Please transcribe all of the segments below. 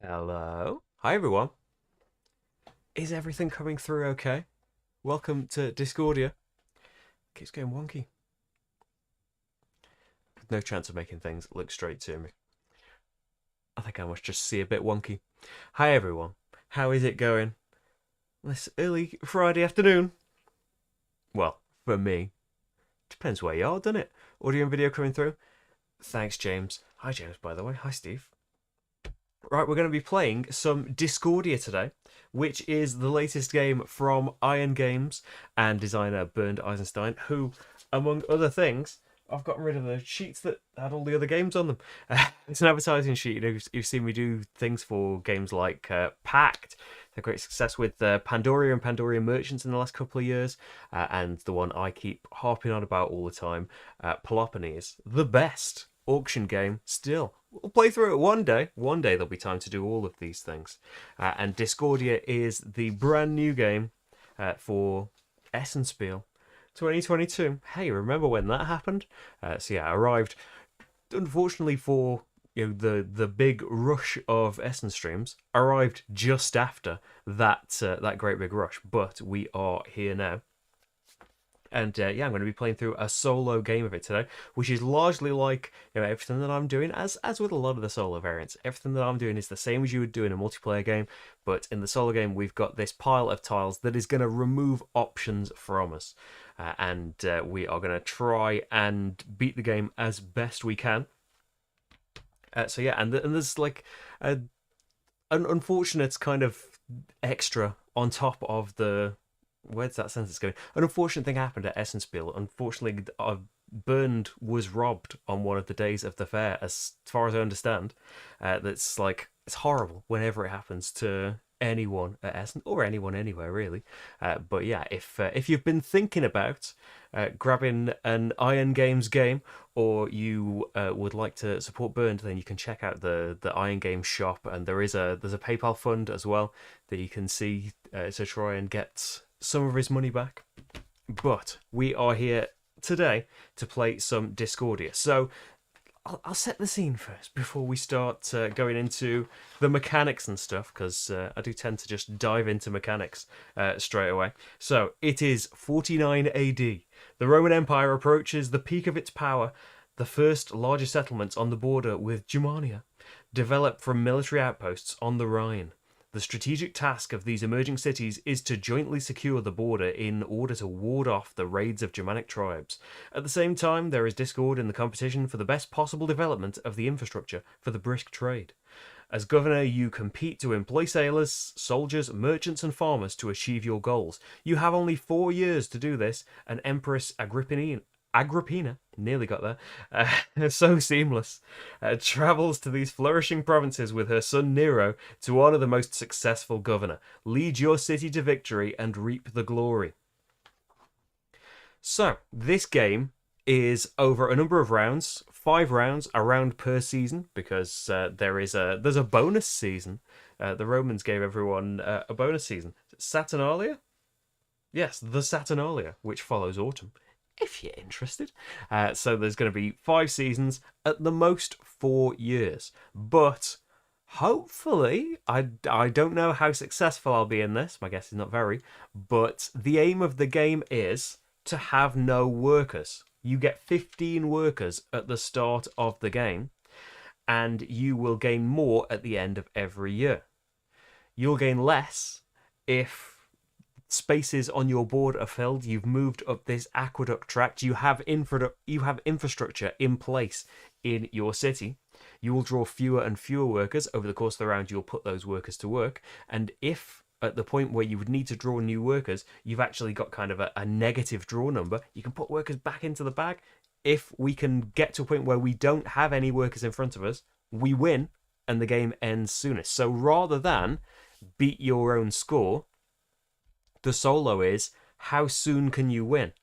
Hello. Hi, everyone. Is everything coming through okay? Welcome to Discordia. Keeps getting wonky. No chance of making things look straight to me. I think I must just see a bit wonky. Hi, everyone. How is it going this early Friday afternoon? Well, for me. Depends where you are, doesn't it? Audio and video coming through. Thanks, James. Hi, James, by the way. Hi, Steve. Right, we're going to be playing some Discordia today, which is the latest game from Iron Games and designer Bernd Eisenstein, who, among other things, I've gotten rid of the sheets that had all the other games on them. It's an advertising sheet. You've seen me do things for games like Pact. Had great success with Pandoria and Pandoria Merchants in the last couple of years, and the one I keep harping on about all the time, Peloponnese, the best auction game still. We'll play through it one day. One day there'll be time to do all of these things. And Discordia is the brand new game for Essenspiel 2022. Hey, remember when that happened? So yeah, arrived unfortunately for the big rush of Essen streams. Arrived just after that great big rush, but we are here now. And yeah, I'm going to be playing through a solo game of it today, which is largely like everything that I'm doing, as with a lot of the solo variants. Everything that I'm doing is the same as you would do in a multiplayer game, but in the solo game, we've got this pile of tiles that is going to remove options from us, and we are going to try and beat the game as best we can. So yeah, and there's like an unfortunate kind of extra on top of the where's that sentence going? An unfortunate thing happened at Essenspiel. Unfortunately, Bernd was robbed on one of the days of the fair, as far as I understand. That's like, it's horrible whenever it happens to anyone at Essen or anyone anywhere really. But yeah, if you've been thinking about grabbing an Iron Games game, or you would like to support Bernd, then you can check out the Iron Games shop, and there's a PayPal fund as well that you can see to try and get some of his money back. But we are here today to play some Discordia. So I'll set the scene first before we start going into the mechanics and stuff, because I do tend to just dive into mechanics straight away. So it is 49 AD. The Roman Empire approaches the peak of its power. The first larger settlements on the border with Germania develop from military outposts on the Rhine. The strategic task of these emerging cities is to jointly secure the border in order to ward off the raids of Germanic tribes. At the same time, there is discord in the competition for the best possible development of the infrastructure for the brisk trade. As governor, you compete to employ sailors, soldiers, merchants, and farmers to achieve your goals. You have only 4 years to do this, and Empress Agrippina, nearly got there, so seamless, travels to these flourishing provinces with her son Nero to honour the most successful governor. Lead your city to victory and reap the glory. So, this game is over a number of rounds, 5 rounds, a round per season, because there's a bonus season. The Romans gave everyone a bonus season. Saturnalia? Yes, the Saturnalia, which follows autumn, if you're interested. So there's going to be 5 seasons, at the most 4 years. But hopefully, I don't know how successful I'll be in this. My guess is not very. But the aim of the game is to have no workers. You get 15 workers at the start of the game, and you will gain more at the end of every year. You'll gain less if spaces on your board are filled. You've moved up this aqueduct tract. You have infrastructure in place in your city. You will draw fewer and fewer workers over the course of the round. You'll put those workers to work, and if at the point where you would need to draw new workers, you've actually got kind of a negative draw number, you can put workers back into the bag. If we can get to a point where we don't have any workers in front of us, we win and the game ends soonest. So rather than beat your own score, the solo is how soon can you win.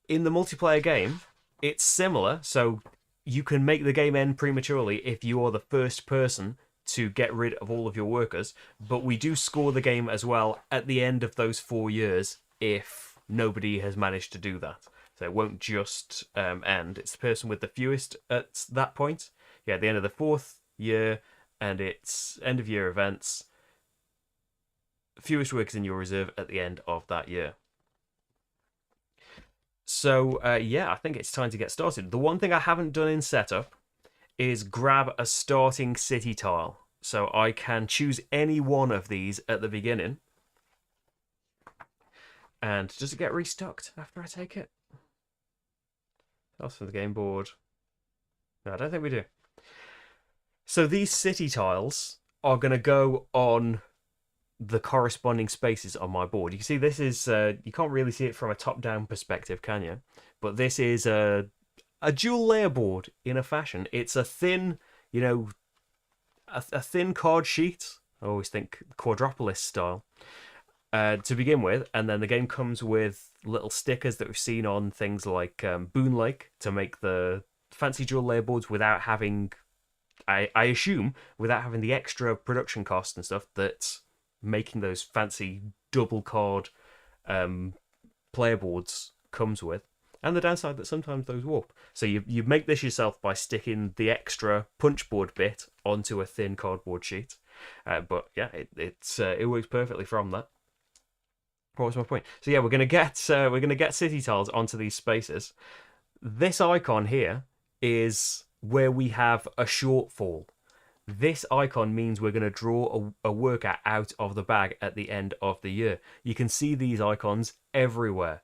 In the multiplayer game, it's similar, so you can make the game end prematurely if you are the first person to get rid of all of your workers, but we do score the game as well at the end of those 4 years if nobody has managed to do that. So it won't just end. It's the person with the fewest at that point. Yeah, at the end of the 4th year, and it's end of year events. Fewest workers in your reserve at the end of that year. So yeah, I think it's time to get started. The one thing I haven't done in setup is grab a starting city tile. So I can choose any one of these at the beginning. And does it get restocked after I take it? Else from the game board. No, I don't think we do. So these city tiles are going to go on the corresponding spaces on my board. You can see this is, you can't really see it from a top-down perspective, can you? But this is a dual layer board in a fashion. It's a thin, you know, a thin card sheet. I always think Quadropolis style. To begin with, and then the game comes with little stickers that we've seen on things like Boon Lake to make the fancy dual layer boards without having, I assume, without having the extra production cost and stuff that's making those fancy double card player boards comes with. And the downside that sometimes those warp. So you make this yourself by sticking the extra punch board bit onto a thin cardboard sheet. But yeah, it works perfectly from that. What was my point? So yeah, we're gonna get city tiles onto these spaces. This icon here is where we have a shortfall. This icon means we're going to draw a worker out of the bag at the end of the year. You can see these icons everywhere.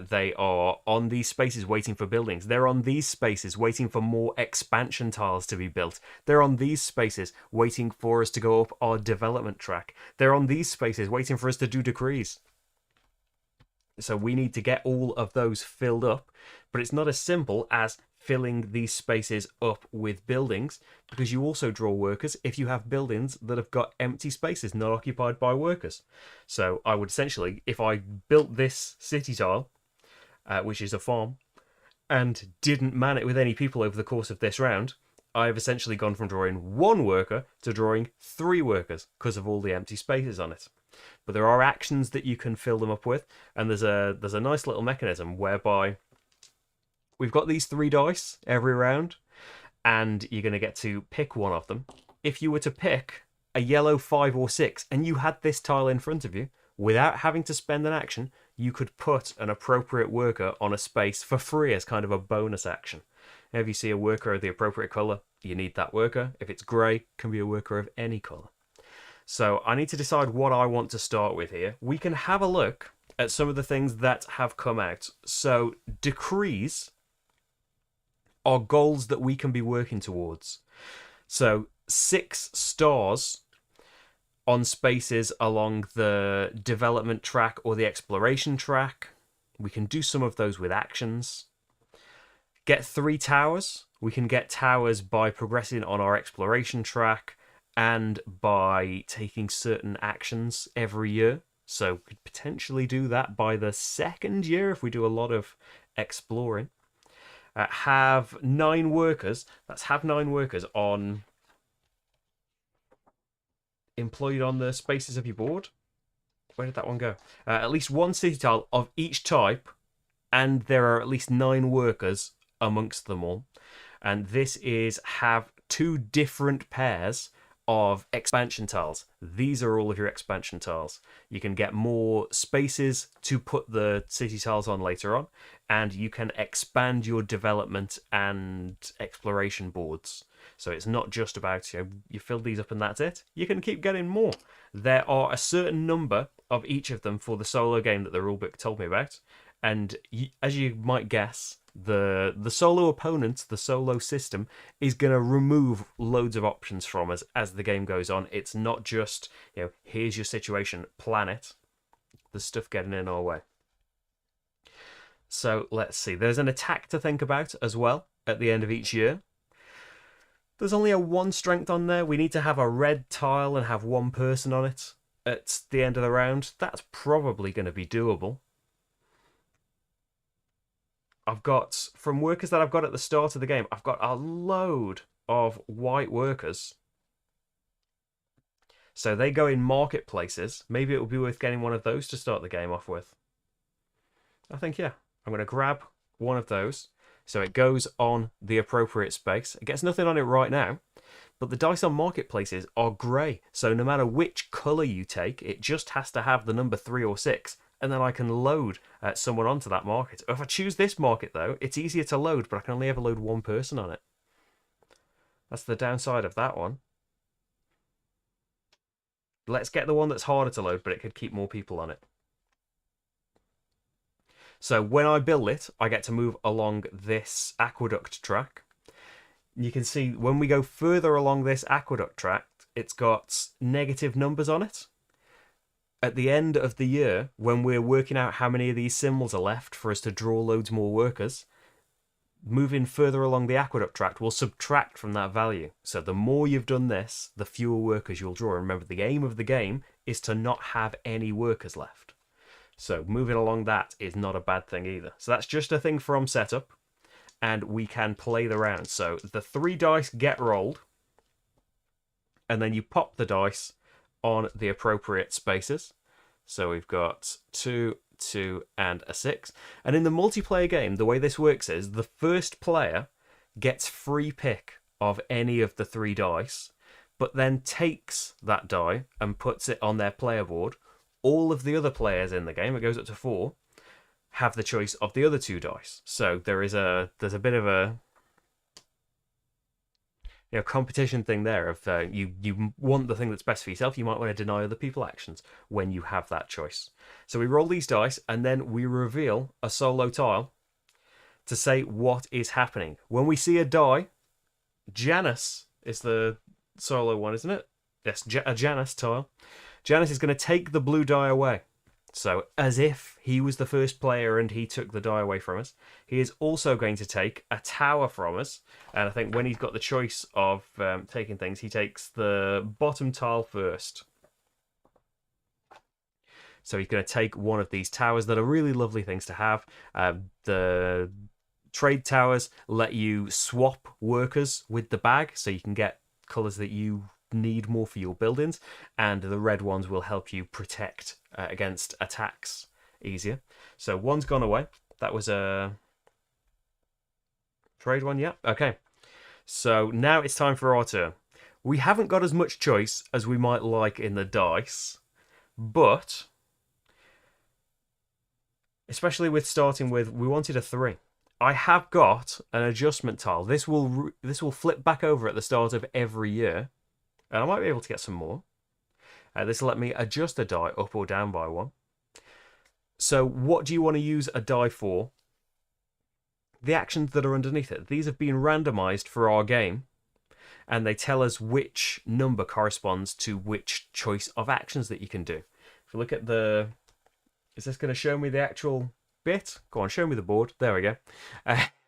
They are on these spaces waiting for buildings. They're on these spaces waiting for more expansion tiles to be built. They're on these spaces waiting for us to go up our development track. They're on these spaces waiting for us to do decrees. So we need to get all of those filled up, but it's not as simple as filling these spaces up with buildings, because you also draw workers if you have buildings that have got empty spaces not occupied by workers. So I would essentially, if I built this city tile, which is a farm, and didn't man it with any people over the course of this round, I've essentially gone from drawing 1 worker to drawing 3 workers because of all the empty spaces on it. But there are actions that you can fill them up with, and there's a nice little mechanism whereby we've got these 3 dice every round, and you're going to get to pick one of them. If you were to pick a yellow 5 or 6, and you had this tile in front of you, without having to spend an action, you could put an appropriate worker on a space for free as kind of a bonus action. If you see a worker of the appropriate colour, you need that worker. If it's grey, it can be a worker of any colour. So I need to decide what I want to start with here. We can have a look at some of the things that have come out. So decrees are goals that we can be working towards. So 6 stars on spaces along the development track or the exploration track. We can do some of those with actions. Get 3 towers. We can get towers by progressing on our exploration track and by taking certain actions every year. So we could potentially do that by the 2nd year if we do a lot of exploring. Have 9 workers. Let's have 9 workers on employed on the spaces of your board. Where did that one go? At least 1 city tile of each type, and there are at least 9 workers amongst them all. And this is have 2 different pairs of expansion tiles. These are all of your expansion tiles. You can get more spaces to put the city tiles on later on, and you can expand your development and exploration boards. So it's not just about, you fill these up and that's it. You can keep getting more. There are a certain number of each of them for the solo game that the rulebook told me about, and as you might guess, the solo opponent, the solo system, is going to remove loads of options from us as the game goes on. It's not just, here's your situation, plan it. There's stuff getting in our way. So let's see. There's an attack to think about as well at the end of each year. There's only a 1 strength on there. We need to have a red tile and have 1 person on it at the end of the round. That's probably going to be doable. I've got, from workers that I've got at the start of the game, I've got a load of white workers. So they go in marketplaces. Maybe it would be worth getting one of those to start the game off with. I think, yeah. I'm going to grab one of those. So it goes on the appropriate space. It gets nothing on it right now, but the dice on marketplaces are grey. So no matter which colour you take, it just has to have the number 3 or 6, and then I can load someone onto that market. If I choose this market, though, it's easier to load, but I can only ever load one person on it. That's the downside of that one. Let's get the one that's harder to load, but it could keep more people on it. So when I build it, I get to move along this aqueduct track. You can see when we go further along this aqueduct track, it's got negative numbers on it. At the end of the year, when we're working out how many of these symbols are left for us to draw loads more workers, moving further along the aqueduct tract will subtract from that value. So the more you've done this, the fewer workers you'll draw. Remember, the aim of the game is to not have any workers left. So moving along that is not a bad thing either. So that's just a thing from setup, and we can play the round. So the 3 dice get rolled, and then you pop the dice on the appropriate spaces. So we've got 2, 2, and a 6. And in the multiplayer game, the way this works is the first player gets free pick of any of the 3 dice, but then takes that die and puts it on their player board. All of the other players in the game, it goes up to 4, have the choice of the other 2 dice. So there's a bit of a competition thing there of you want the thing that's best for yourself. You might want to deny other people actions when you have that choice. So we roll these dice and then we reveal a solo tile to say what is happening. When we see a die, Janus is the solo one, isn't it? Yes, a Janus tile. Janus is going to take the blue die away. So as if he was the first player and he took the die away from us. He is also going to take a tower from us. And I think when he's got the choice of taking things, he takes the bottom tile first. So he's going to take one of these towers that are really lovely things to have. The trade towers let you swap workers with the bag, so you can get colours that you need more for your buildings, and the red ones will help you protect against attacks easier. So one's gone away. That was a trade one, yeah. Okay. So now it's time for our turn. We haven't got as much choice as we might like in the dice, but especially with starting with, we wanted a 3. I have got an adjustment tile. This will flip back over at the start of every year, and I might be able to get some more. This will let me adjust a die up or down by 1. So what do you want to use a die for? The actions that are underneath it. These have been randomized for our game, and they tell us which number corresponds to which choice of actions that you can do. If you look at the... Is this going to show me the actual bit? Go on, show me the board. There we go.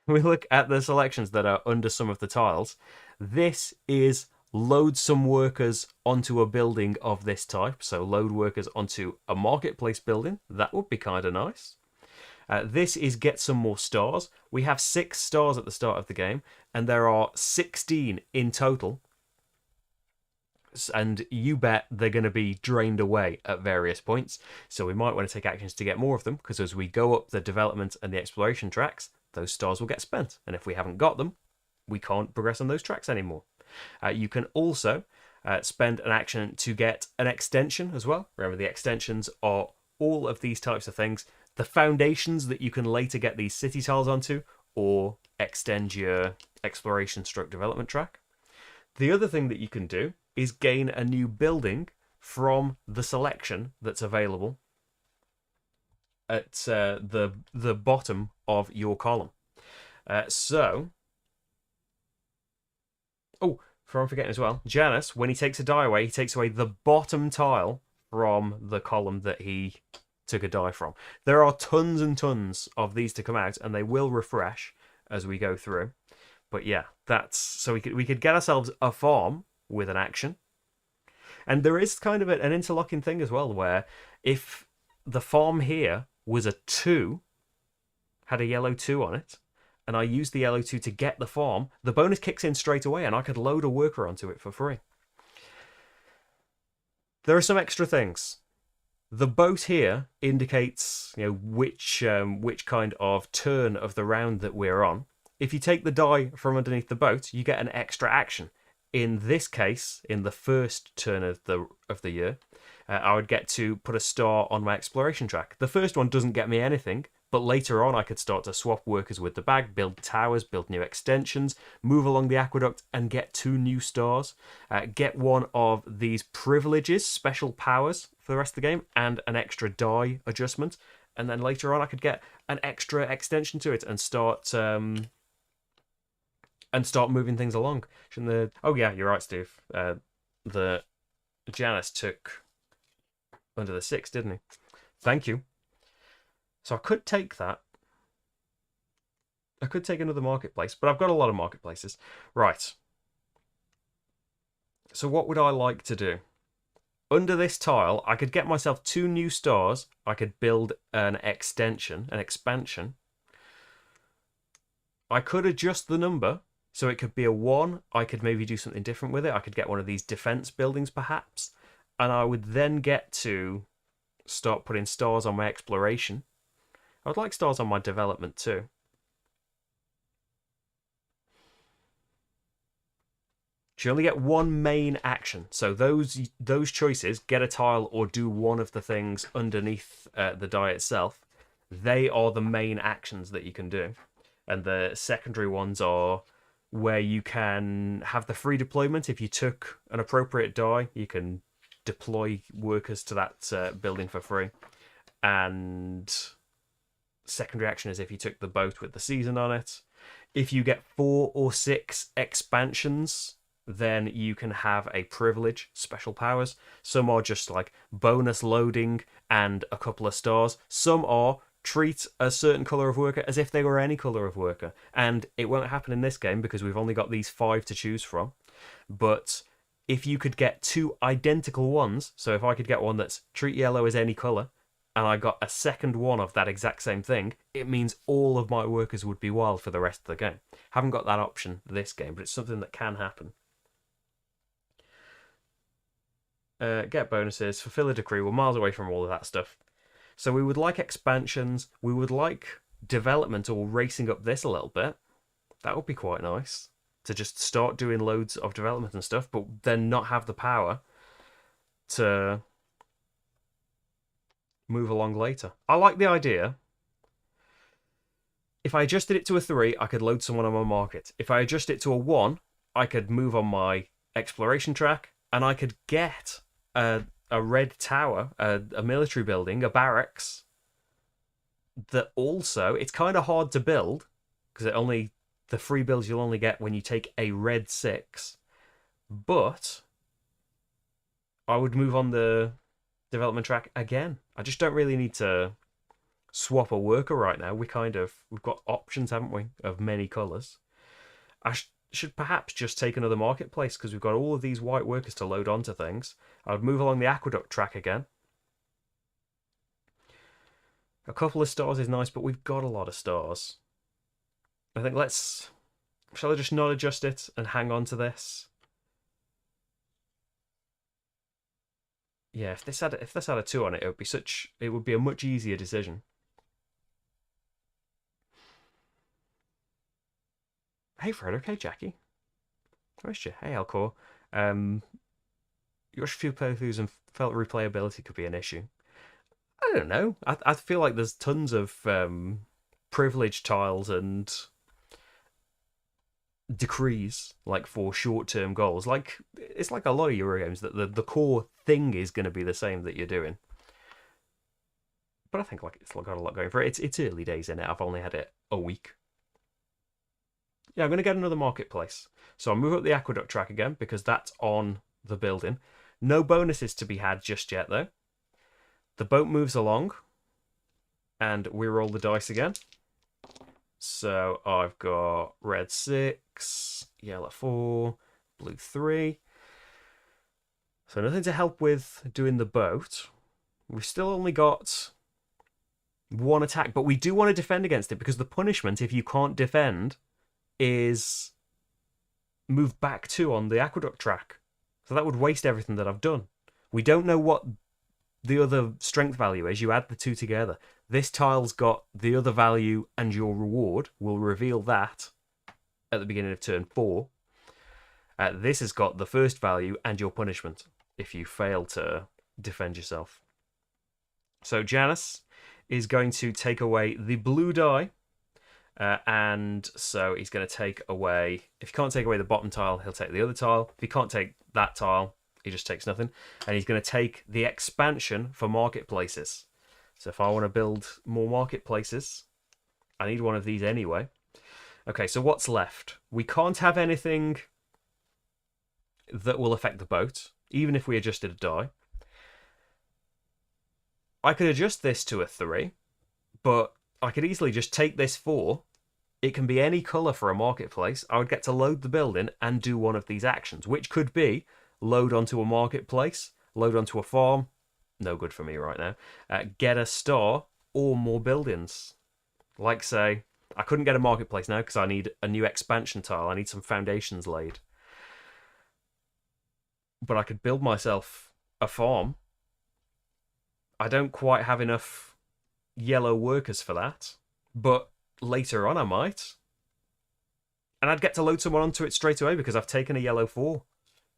We look at the selections that are under some of the tiles. This is load some workers onto a building of this type. So load workers onto a marketplace building. That would be kind of nice. This is get some more stars. We have 6 stars at the start of the game, and there are 16 in total. And you bet they're going to be drained away at various points. So we might want to take actions to get more of them, because as we go up the development and the exploration tracks, those stars will get spent. And if we haven't got them, we can't progress on those tracks anymore. You can also spend an action to get an extension as well. Remember, the extensions are all of these types of things. The foundations that you can later get these city tiles onto, or extend your exploration stroke development track. The other thing that you can do is gain a new building from the selection that's available at the bottom of your column. I'm forgetting as well, Janus, when he takes a die away, he takes away the bottom tile from the column that he took a die from. There are tons and tons of these to come out, and they will refresh as we go through. But yeah, that's so we could get ourselves a farm with an action. And there is kind of an interlocking thing as well, where if the farm here was a 2, had a yellow 2 on it, and I used the yellow 2 to get the farm, the bonus kicks in straight away, and I could load a worker onto it for free. There are some extra things. The boat here indicates, which kind of turn of the round that we're on. If you take the die from underneath the boat, you get an extra action. in this case, in the first turn of the year, I would get to put a star on my exploration track. The first one doesn't get me anything, but later on I could start to swap workers with the bag, build towers, build new extensions, move along the aqueduct and get 2 new stars, get one of these privileges, special powers for the rest of the game, and an extra die adjustment. And then later on I could get an extra extension to it and start moving things along. Oh yeah, you're right, Steve. The Janus took under the 6, didn't he? Thank you. So I could take that. I could take another marketplace, but I've got a lot of marketplaces. Right. So what would I like to do? Under this tile, I could get myself 2 new stars. I could build an extension, an expansion. I could adjust the number, so it could be a 1. I could maybe do something different with it. I could get one of these defense buildings, perhaps. And I would then get to start putting stars on my exploration. I would like stars on my development too. You only get 1 main action. So those choices, get a tile or do one of the things underneath the die itself, they are the main actions that you can do. And the secondary ones are where you can have the free deployment. If you took an appropriate die, you can deploy workers to that building for free. And secondary action is if you took the boat with the season on it. If you get 4 or 6 expansions, then you can have a privilege, special powers. Some are just like bonus loading and a couple of stars. Some are treat a certain colour of worker as if they were any colour of worker. And it won't happen in this game because we've only got these 5 to choose from. But if you could get 2 identical ones, so if I could get one that's treat yellow as any colour, and I got a second one of that exact same thing, it means all of my workers would be wild for the rest of the game. Haven't got that option this game, but it's something that can happen. Get bonuses, fulfill a decree. We're miles away from all of that stuff. So we would like expansions. We would like development or racing up this a little bit. That would be quite nice. To just start doing loads of development and stuff, but then not have the power to move along later. I like the idea. If I adjusted it to a 3, I could load someone on my market. If I adjust it to a 1, I could move on my exploration track, and I could get a red tower, a military building, a barracks, that also, it's kind of hard to build, because the free builds you'll only get when you take a red 6, but I would move on the development track again. I just don't really need to swap a worker right now. We've got options, haven't we, of many colours. I should perhaps just take another marketplace because we've got all of these white workers to load onto things. I would move along the aqueduct track again. A couple of stars is nice, but we've got a lot of stars. I think shall I just not adjust it and hang on to this? Yeah, if this had a 2 on it, it would be a much easier decision. Hey Frederick, hey Jackie. Where's you? Hey Alcor. You watched a few playthroughs and felt replayability could be an issue. I don't know. I feel like there's tons of privilege tiles and decrees like for short-term goals. Like it's like a lot of Euro games that the core thing is going to be the same that you're doing. But I think like it's got a lot going for it. It's early days in it. I've only had it a week. Yeah, I'm going to get another marketplace. So I'll move up the aqueduct track again because that's on the building. No bonuses to be had just yet though. The boat moves along and we roll the dice again. So I've got red 6, yellow 4, blue 3. So nothing to help with doing the boat. We've still only got 1 attack, but we do want to defend against it because the punishment, if you can't defend, is move back 2 on the aqueduct track. So that would waste everything that I've done. We don't know what the other strength value is. You add the 2 together. This tile's got the other value and your reward. We'll reveal that at the beginning of turn 4. This has got the first value and your punishment if you fail to defend yourself. So Janus is going to take away the blue die. And so he's going to take away... If he can't take away the bottom tile, he'll take the other tile. If he can't take that tile, he just takes nothing. And he's going to take the expansion for marketplaces. So if I want to build more marketplaces, I need one of these anyway. Okay, so what's left? We can't have anything that will affect the boat, even if we adjusted a die. I could adjust this to a 3, but I could easily just take this 4. It can be any colour for a marketplace. I would get to load the building and do one of these actions, which could be load onto a marketplace, load onto a farm, no good for me right now, get a star, or more buildings. Like, say, I couldn't get a marketplace now because I need a new expansion tile. I need some foundations laid. But I could build myself a farm. I don't quite have enough yellow workers for that, but later on I might. And I'd get to load someone onto it straight away because I've taken a yellow 4.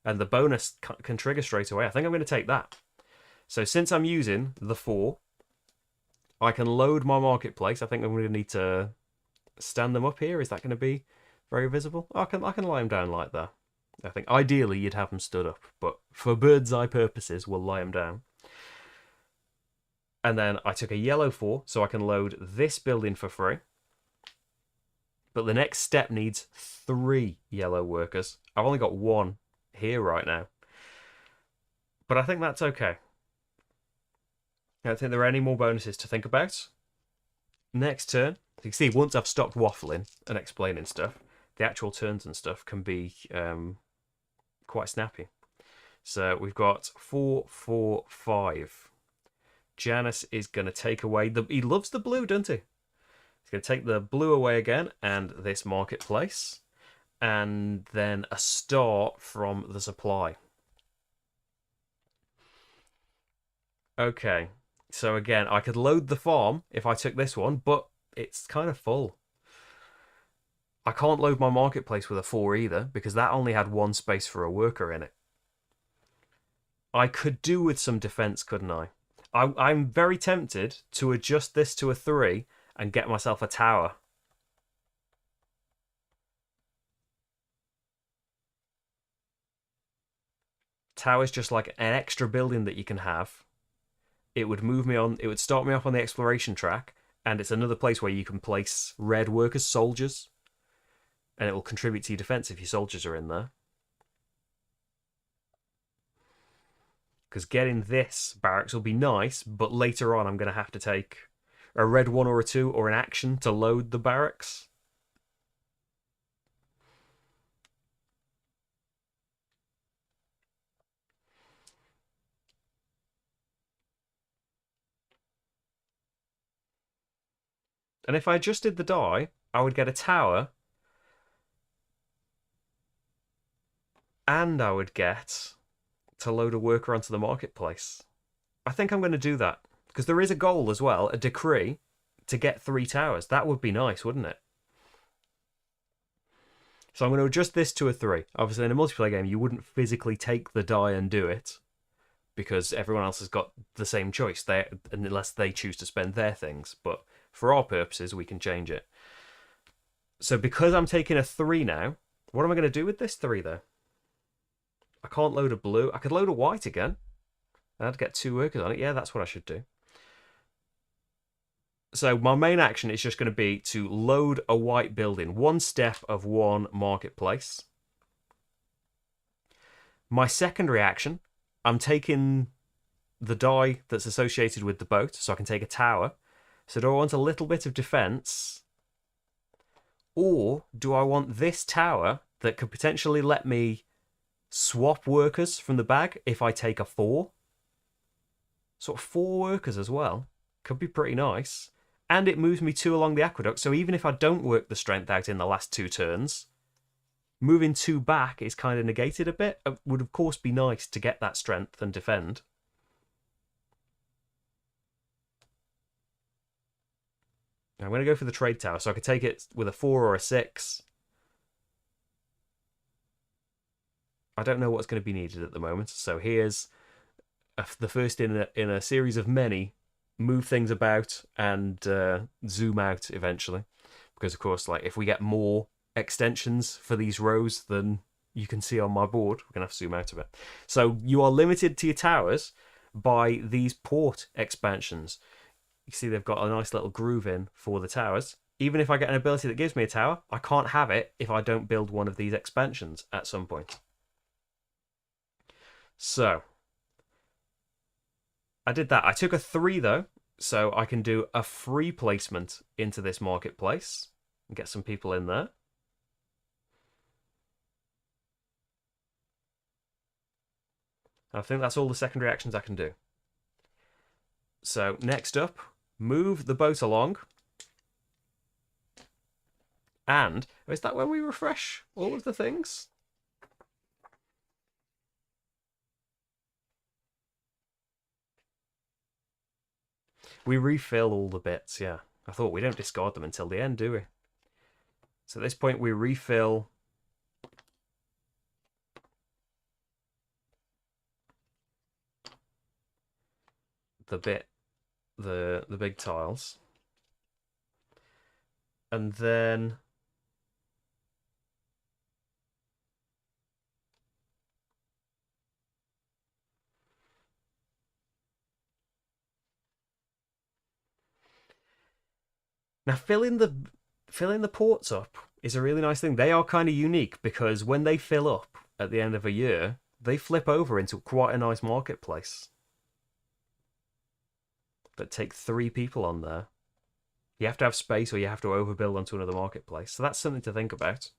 And the bonus can trigger straight away. I think I'm going to take that. So since I'm using the 4, I can load my marketplace. I think I'm going to need to stand them up here. Is that going to be very visible? I can lie them down like that. I think ideally you'd have them stood up, but for bird's eye purposes, we'll lie them down. And then I took a yellow 4, so I can load this building for free. But the next step needs 3 yellow workers. I've only got 1 here right now. But I think that's okay. I don't think there are any more bonuses to think about. Next turn, you can see once I've stopped waffling and explaining stuff, the actual turns and stuff can be quite snappy. So we've got 4, 4, 5. Janus is going to take away the... He loves the blue, doesn't he? He's going to take the blue away again and this marketplace. And then a star from the supply. Okay. So again, I could load the farm if I took this one, but it's kind of full. I can't load my marketplace with a 4 either, because that only had 1 space for a worker in it. I could do with some defense, couldn't I? I'm very tempted to adjust this to a 3 and get myself a tower. Tower's just like an extra building that you can have. It would move me on, it would start me off on the exploration track, and it's another place where you can place red workers, soldiers, and it will contribute to your defense if your soldiers are in there. Because getting this barracks will be nice, but later on I'm going to have to take a red 1 or a 2 or an action to load the barracks. And if I adjusted the die, I would get a tower, and I would get to load a worker onto the marketplace. I think I'm going to do that, because there is a goal as well, a decree, to get 3 towers. That would be nice, wouldn't it? So I'm going to adjust this to a 3. Obviously, in a multiplayer game, you wouldn't physically take the die and do it, because everyone else has got the same choice, unless they choose to spend their things. But for our purposes, we can change it. So because I'm taking a 3 now, what am I going to do with this 3, though? I can't load a blue. I could load a white again. I'd get 2 workers on it. Yeah, that's what I should do. So my main action is just going to be to load a white building. 1 step of 1 marketplace. My secondary action, I'm taking the die that's associated with the boat, so I can take a tower. So do I want a little bit of defense? Or do I want this tower that could potentially let me swap workers from the bag if I take a 4? Sort of 4 workers as well. Could be pretty nice. And it moves me 2 along the aqueduct, so even if I don't work the strength out in the last 2 turns, moving 2 back is kind of negated a bit. It would of course be nice to get that strength and defend. I'm going to go for the trade tower, so I could take it with a 4 or a 6. I don't know what's going to be needed at the moment. So here's the first in a series of many. Move things about and zoom out eventually, because of course, like if we get more extensions for these rows than you can see on my board, we're gonna have to zoom out a bit. So you are limited to your towers by these port expansions. You see they've got a nice little groove in for the towers. Even if I get an ability that gives me a tower, I can't have it if I don't build one of these expansions at some point. So I did that. I took a 3 though, so I can do a free placement into this marketplace and get some people in there. I think that's all the secondary actions I can do. So next up, move the boat along. And is that when we refresh all of the things? We refill all the bits, yeah. I thought we don't discard them until the end, do we? So at this point we refill the big tiles. And then now filling the ports up is a really nice thing. They are kind of unique because when they fill up at the end of a year, they flip over into quite a nice marketplace that take 3 people on there. You have to have space or you have to overbuild onto another marketplace. So that's something to think about.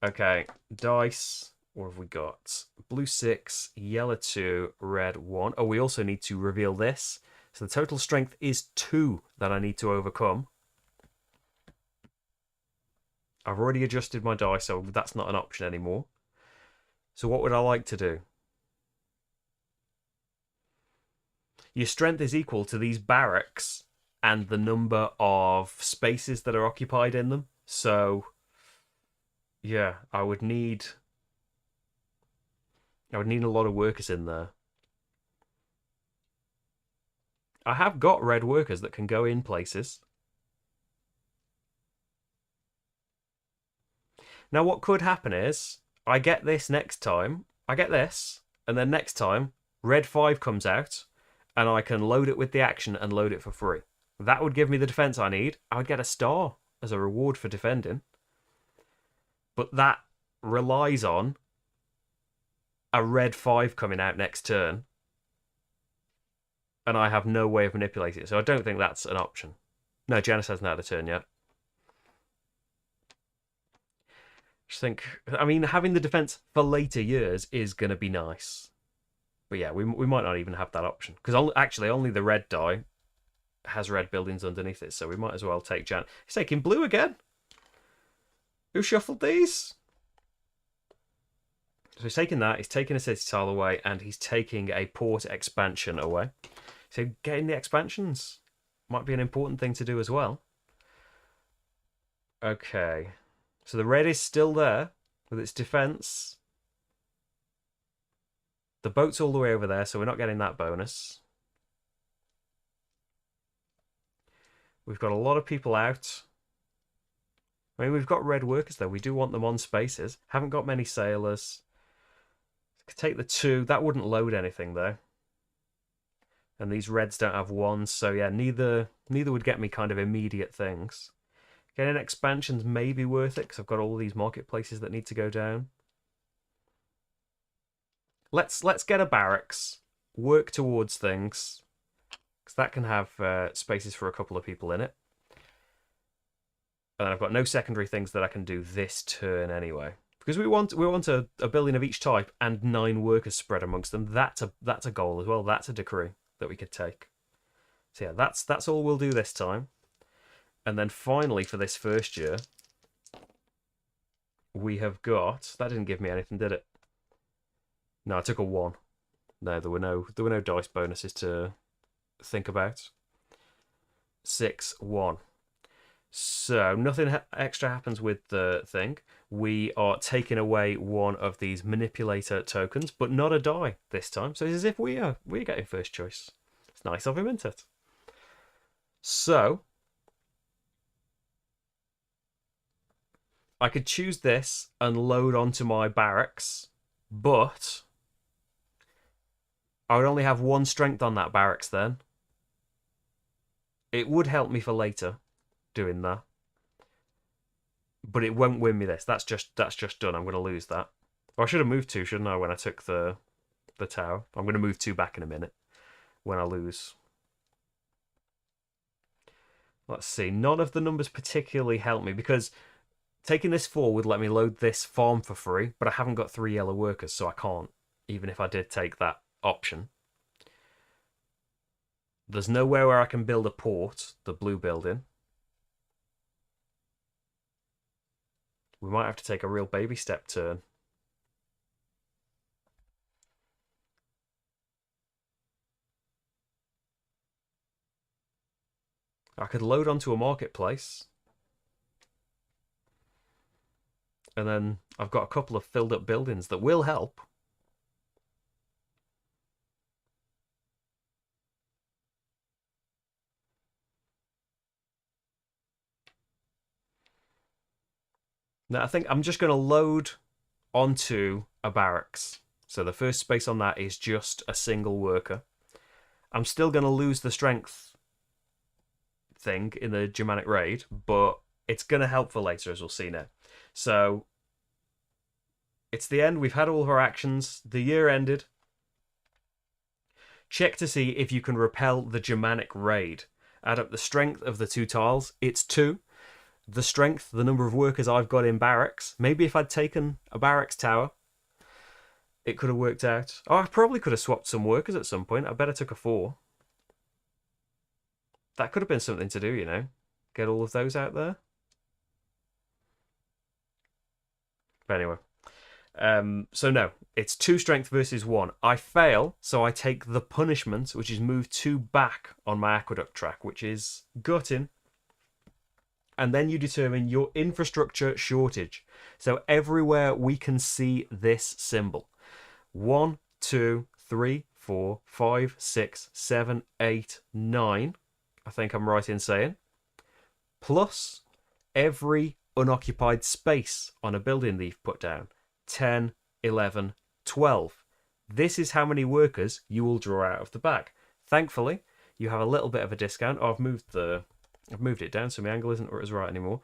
Okay, dice. What have we got? Blue 6, yellow 2, red 1. Oh, we also need to reveal this. So the total strength is 2 that I need to overcome. I've already adjusted my die, so that's not an option anymore. So what would I like to do? Your strength is equal to these barracks and the number of spaces that are occupied in them. So, yeah, I would need a lot of workers in there. I have got red workers that can go in places. Now, what could happen is I get this next time. I get this, and then next time, red 5 comes out, and I can load it with the action and load it for free. That would give me the defense I need. I would get a star as a reward for defending. But that relies on a red 5 coming out next turn, and I have no way of manipulating it. So I don't think that's an option. No, Janice hasn't had a turn yet. Just think, I mean, having the defense for later years is going to be nice. But yeah, we might not even have that option. Because actually, only the red die has red buildings underneath it. So we might as well take Jan. He's taking blue again. Who shuffled these? So he's taking that. He's taking a city tile away. And he's taking a port expansion away. So getting the expansions might be an important thing to do as well. Okay. So the red is still there with its defense. The boat's all the way over there, so we're not getting that bonus. We've got a lot of people out. I mean, we've got red workers, though. We do want them on spaces. Haven't got many sailors. Could take the 2. That wouldn't load anything, though. And these reds don't have 1, so yeah, neither would get me kind of immediate things. Getting expansions may be worth it, because I've got all these marketplaces that need to go down. Let's get a barracks, work towards things, because that can have spaces for a couple of people in it. And I've got no secondary things that I can do this turn anyway. Because we want a building of each type and 9 workers spread amongst them. That's a goal as well. That's a decree that we could take. So yeah, that's all we'll do this time. And then finally for this first year, we have got, that didn't give me anything, did it? No, I took a 1. No, there were no dice bonuses to think about. 6, 1. So nothing extra happens with the thing. we are taking away one of these manipulator tokens, but not a die this time. So it's as if we're getting first choice. It's nice of him, isn't it? So I could choose this and load onto my barracks, but I would only have one strength on that barracks then. It would help me for later doing that, but it won't win me this. That's just done. I'm going to lose that. Or I should have moved 2, shouldn't I, when I took the tower? I'm going to move 2 back in a minute when I lose. Let's see. None of the numbers particularly help me because taking this 4 would let me load this farm for free, but I haven't got 3 yellow workers, so I can't, even if I did take that option. There's nowhere where I can build a port, the blue building. We might have to take a real baby step turn. I could load onto a marketplace. And then I've got a couple of filled up buildings that will help. Now I think I'm just going to load onto a barracks. So the first space on that is just a single worker. I'm still going to lose the strength thing in the Germanic raid, but it's going to help for later, as we'll see now. So it's the end. We've had all of our actions. The year ended. Check to see if you can repel the Germanic raid. Add up the strength of the 2 tiles. It's 2. The strength, the number of workers I've got in barracks. Maybe if I'd taken a barracks tower, it could have worked out. Oh, I probably could have swapped some workers at some point. I bet I took a 4. That could have been something to do, you know. Get all of those out there. But anyway. So no, it's 2 strength versus 1. I fail, so I take the punishment, which is move 2 back on my aqueduct track, which is gutting. And then you determine your infrastructure shortage. So everywhere we can see this symbol. 1, 2, 3, 4, 5, 6, 7, 8, 9. I think I'm right in saying. Plus every unoccupied space on a building that you've put down. 10, 11, 12. This is how many workers you will draw out of the bag. Thankfully, you have a little bit of a discount. Oh, I've moved it down so my angle isn't as right anymore.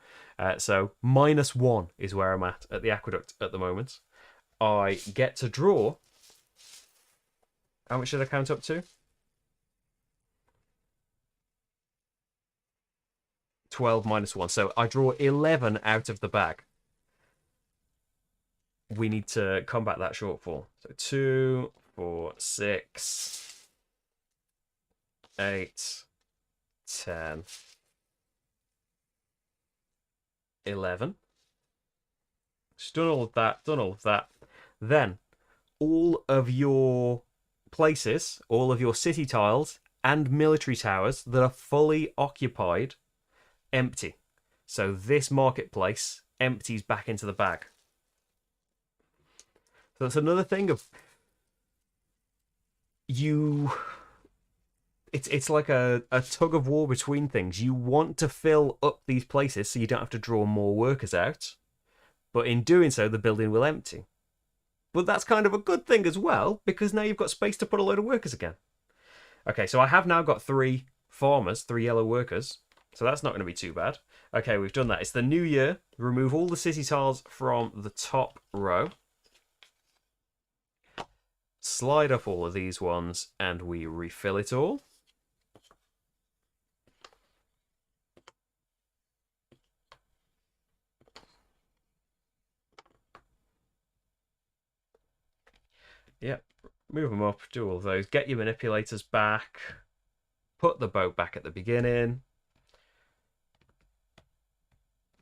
So -1 is where I'm at the aqueduct at the moment. I get to draw. How much did I count up to? 12 -1. So I draw 11 out of the bag. We need to combat that shortfall. So 2, 4, 6, 8, 10, 11. Just done all of that. Then all of your places, all of your city tiles and military towers that are fully occupied, empty. So this marketplace empties back into the bag. So that's another thing of you. It's like a tug of war between things. You want to fill up these places so you don't have to draw more workers out, but in doing so, the building will empty. But that's kind of a good thing as well, because now you've got space to put a load of workers again. Okay, so I have now got 3 farmers, 3 yellow workers, so that's not going to be too bad. Okay, we've done that. It's the new year. Remove all the city tiles from the top row. Slide up all of these ones, and we refill it all. Yep, move them up, do all of those. Get your manipulators back. Put the boat back at the beginning.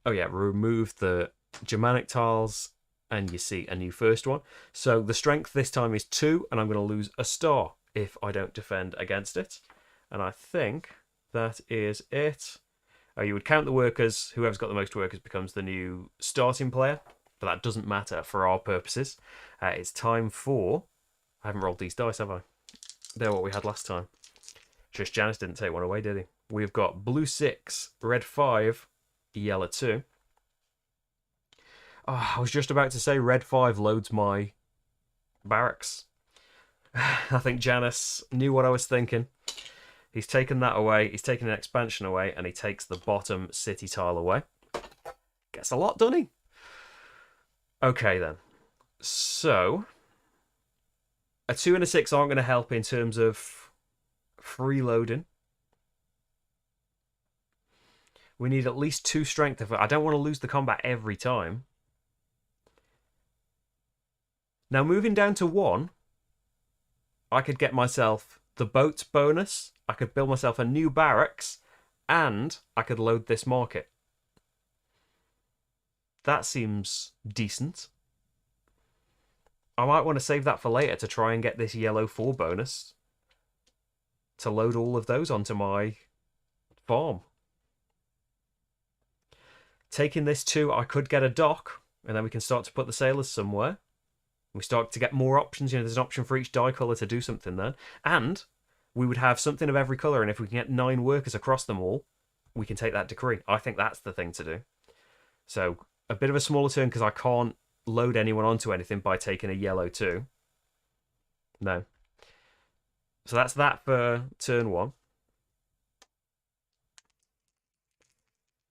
Oh yeah, remove the Germanic tiles, and you see a new first one. So the strength this time is 2, and I'm going to lose a star if I don't defend against it. And I think that is it. Oh, you would count the workers. Whoever's got the most workers becomes the new starting player. but that doesn't matter for our purposes. It's time for... I haven't rolled these dice, have I? They're what we had last time. Just Janice didn't take one away, did he? We've got blue 6, red 5, yellow 2. Oh, I was just about to say red 5 loads my barracks. I think Janice knew what I was thinking. He's taken that away, he's taken an expansion away, and he takes the bottom city tile away. Gets a lot, doesn't he? Okay, then. So, a 2 and a 6 aren't going to help in terms of freeloading. We need at least 2 strength. I don't want to lose the combat every time. Now, moving down to 1, I could get myself the boats bonus, I could build myself a new barracks, and I could load this market. That seems decent. I might want to save that for later to try and get this yellow 4 bonus to load all of those onto my farm. Taking this 2, I could get a dock, and then we can start to put the sailors somewhere. We start to get more options. You know, there's an option for each dye colour to do something then. And we would have something of every colour, and if we can get 9 workers across them all, we can take that decree. I think that's the thing to do. So, a bit of a smaller turn because I can't load anyone onto anything by taking a yellow 2. No. So that's that for turn 1.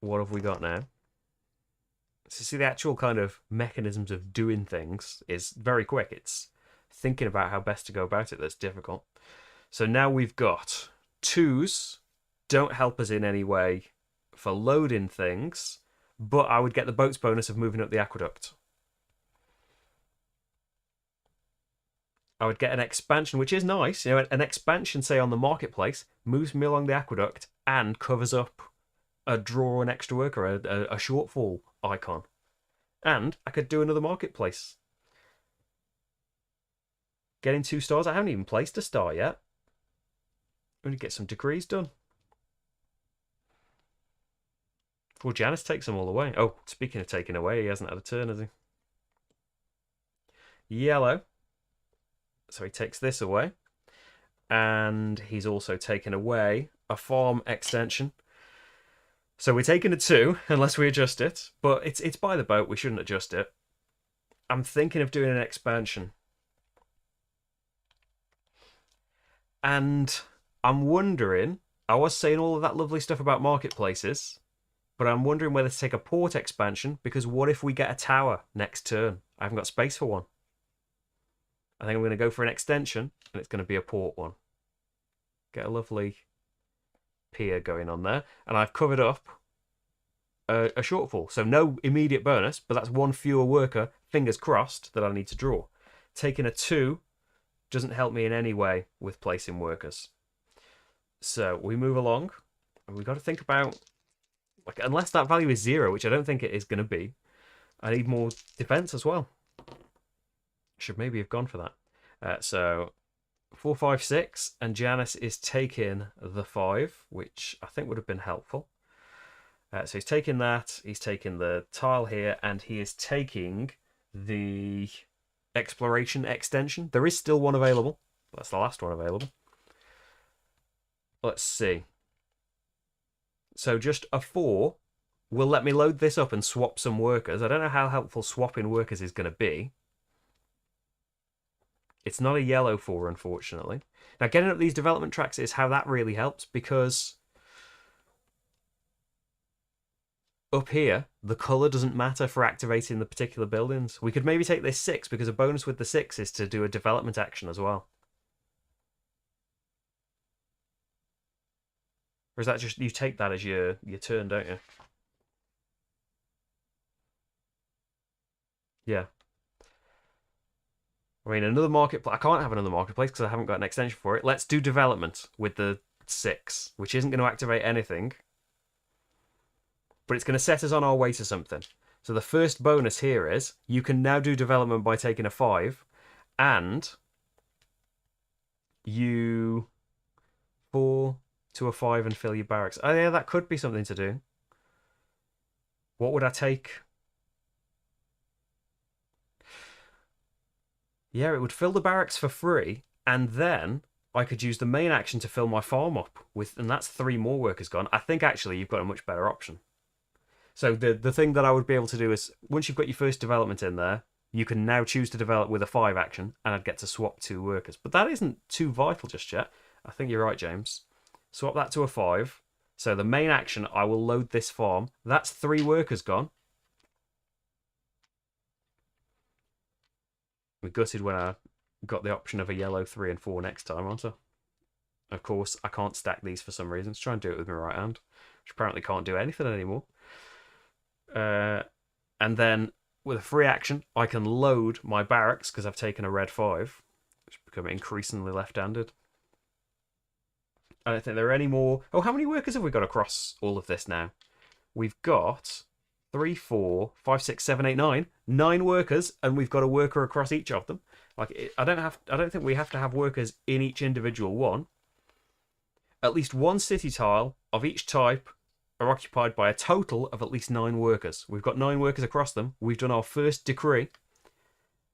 What have we got now? So see, the actual kind of mechanisms of doing things is very quick. It's thinking about how best to go about it that's difficult. So now we've got 2s don't help us in any way for loading things, but I would get the boats bonus of moving up the aqueduct. I would get an expansion, which is nice. You know, an expansion, say, on the marketplace, moves me along the aqueduct and covers up a draw an extra worker, a shortfall icon. And I could do another marketplace. Getting 2 stars. I haven't even placed a star yet. I'm going to get some decrees done. Well, Janice takes them all away. Oh, speaking of taking away, he hasn't had a turn, has he? Yellow. So he takes this away. And he's also taken away a farm extension. So we're taking a 2, unless we adjust it. But it's by the boat, we shouldn't adjust it. I'm thinking of doing an expansion. And I'm wondering, I was saying all of that lovely stuff about marketplaces, but I'm wondering whether to take a port expansion, because what if we get a tower next turn? I haven't got space for one. I think I'm going to go for an extension, and it's going to be a port one. Get a lovely pier going on there, and I've covered up a shortfall. So no immediate bonus, but that's 1 fewer worker, fingers crossed, that I need to draw. Taking a 2 doesn't help me in any way with placing workers. So we move along, and we've got to think about, like, unless that value is 0, which I don't think it is going to be, I need more defense as well. Should maybe have gone for that. So 4, 5, 6, and Janice is taking the 5, which I think would have been helpful. So he's taking that, he's taking the tile here, and he is taking the exploration extension. There is still one available. That's the last one available. Let's see. So just a 4 will let me load this up and swap some workers. I don't know how helpful swapping workers is going to be. It's not a yellow 4, unfortunately. Now, getting up these development tracks is how that really helps, because up here, the colour doesn't matter for activating the particular buildings. We could maybe take this 6, because a bonus with the 6 is to do a development action as well. Or is that just, you take that as your turn, don't you? Yeah. I mean, another marketplace. I can't have another marketplace because I haven't got an extension for it. Let's do development with the 6, which isn't going to activate anything. But it's going to set us on our way to something. So the first bonus here is you can now do development by taking a 5, and you 4 to a 5 and fill your barracks. Oh yeah, that could be something to do. What would I take? Yeah, it would fill the barracks for free, and then I could use the main action to fill my farm up with, and that's 3 more workers gone. I think actually you've got a much better option. So the thing that I would be able to do is once you've got your first development in there, you can now choose to develop with a 5 action, and I'd get to swap 2 workers. But that isn't too vital just yet. I think you're right, James. Swap that to a 5. So the main action, I will load this farm. That's 3 workers gone. We gutted when I got the option of a yellow 3 and 4 next time, aren't I? Of course, I can't stack these for some reason. Let's try and do it with my right hand, which apparently can't do anything anymore. And then with a free action, I can load my barracks because I've taken a red 5, which become increasingly left-handed. I don't think there are any more. Oh, how many workers have we got across all of this now? We've got 3, 4, 5, 6, 7, 8, 9. 9 workers, and we've got a worker across each of them. Like I don't think we have to have workers in each individual one. At least 1 city tile of each type are occupied by a total of at least 9 workers. We've got 9 workers across them. We've done our first decree,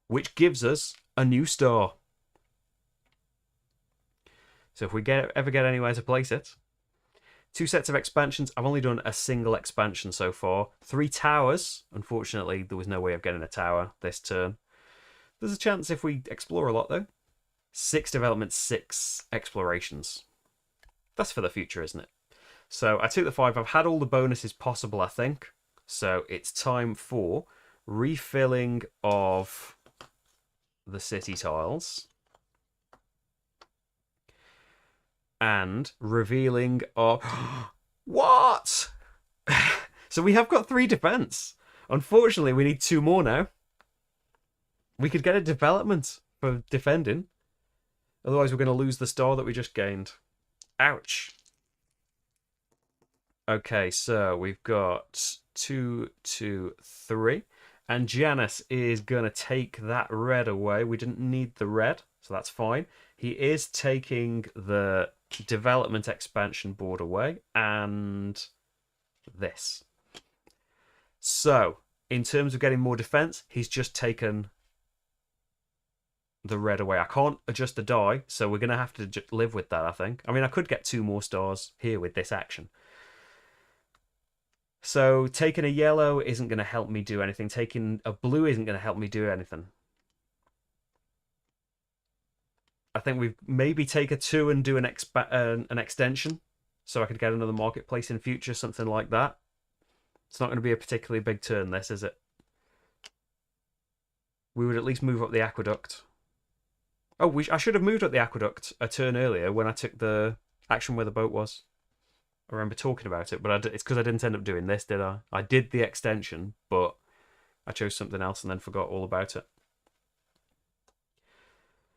which gives us a new star. So if we ever get anywhere to place it, 2 sets of expansions. I've only done a single expansion so far. 3 towers. Unfortunately, there was no way of getting a tower this turn. There's a chance if we explore a lot, though. 6 developments, 6 explorations. That's for the future, isn't it? So I took the 5. I've had all the bonuses possible, I think. So it's time for refilling of the city tiles. And revealing of... What? So we have got 3 defense. Unfortunately, we need 2 more now. We could get a development for defending. Otherwise, we're going to lose the star that we just gained. Ouch. Okay, so we've got 2, 2, 3. And Janice is going to take that red away. We didn't need the red, so that's fine. He is taking the development expansion board away. And this. So, in terms of getting more defense, he's just taken the red away. I can't adjust the die, so we're going to have to live with that, I think. I mean, I could get 2 more stars here with this action. So taking a yellow isn't going to help me do anything. Taking a blue isn't going to help me do anything. I think we maybe take a 2 and do an extension, so I could get another marketplace in future, something like that. It's not going to be a particularly big turn, this, is it? We would at least move up the aqueduct. Oh, I should have moved up the aqueduct a turn earlier when I took the action where the boat was. I remember talking about it, but it's because I didn't end up doing this, did I? I did the extension, but I chose something else and then forgot all about it.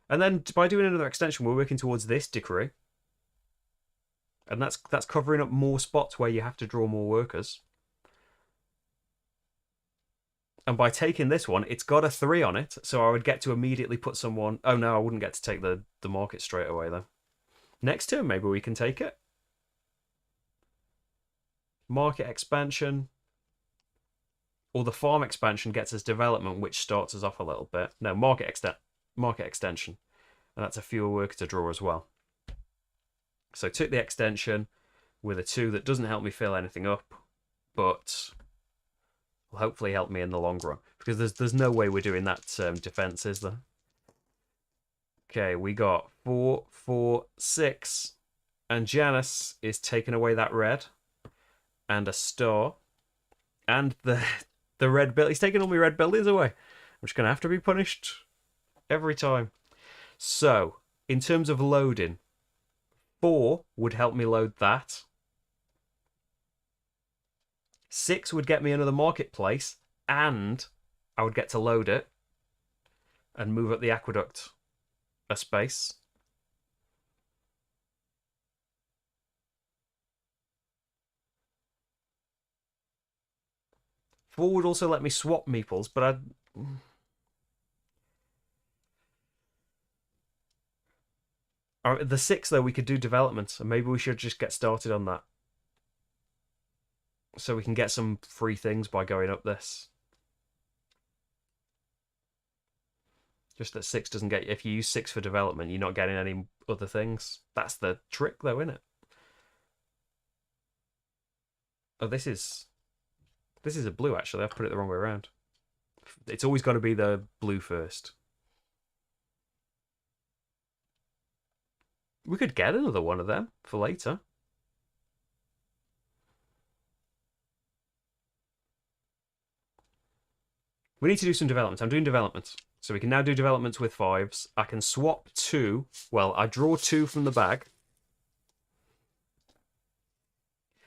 And then by doing another extension, we're working towards this decree. And that's covering up more spots where you have to draw more workers. And by taking this one, it's got a 3 on it, so I would get to immediately put someone... Oh no, I wouldn't get to take the market straight away, though. Next turn, maybe we can take it. Market expansion. Or the farm expansion gets us development, which starts us off a little bit. No, market extension. And that's a fewer worker to draw as well. So took the extension with a 2 that doesn't help me fill anything up, but will hopefully help me in the long run. Because there's no way we're doing that defense, is there? Okay, we got 4, 4, 6. And Janice is taking away that red. And a star. And the red bill. He's taking all my red buildings away. I'm just going to have to be punished every time. So, in terms of loading, 4 would help me load that. 6 would get me another marketplace, and I would get to load it and move up the aqueduct a space. Four would also let me swap meeples, but I'd... The 6, though, we could do development, and maybe we should just get started on that. So we can get some free things by going up this. Just that 6 doesn't get... If you use 6 for development, you're not getting any other things. That's the trick, though, isn't it? Oh, this is a blue, actually. I've put it the wrong way around. It's always got to be the blue first. We could get another one of them for later. We need to do some developments. I'm doing developments. So we can now do developments with 5s. I can swap 2. Well, I draw 2 from the bag.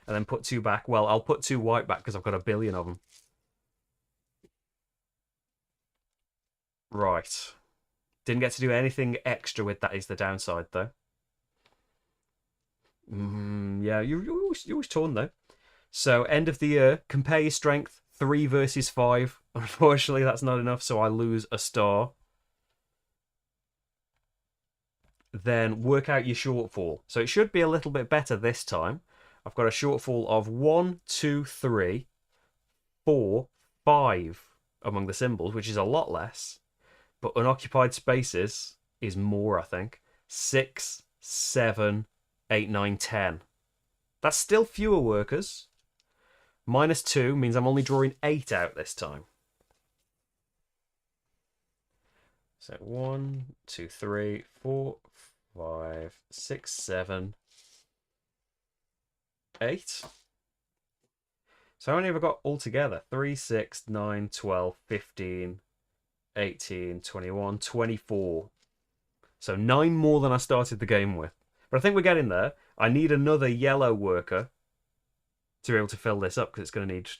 And then put 2 back. Well, I'll put 2 white back because I've got a billion of them. Right. Didn't get to do anything extra with that is the downside, though. Yeah, you're always torn, though. So, end of the year, compare your strength, 3 versus 5. Unfortunately, that's not enough, so I lose a star. Then work out your shortfall. So it should be a little bit better this time. I've got a shortfall of 1, 2, 3, 4, 5 among the symbols, which is a lot less. But unoccupied spaces is more, I think. 6, 7, 8, 9, 10. That's still fewer workers. -2 means I'm only drawing 8 out this time. So 1, 2, 3, 4, 5, 6, 7, 8. So how many have I got altogether? 3, 6, 9, 12, 15, 18, 21, 24. So 9 more than I started the game with. But I think we're getting there. I need another yellow worker to be able to fill this up because it's going to need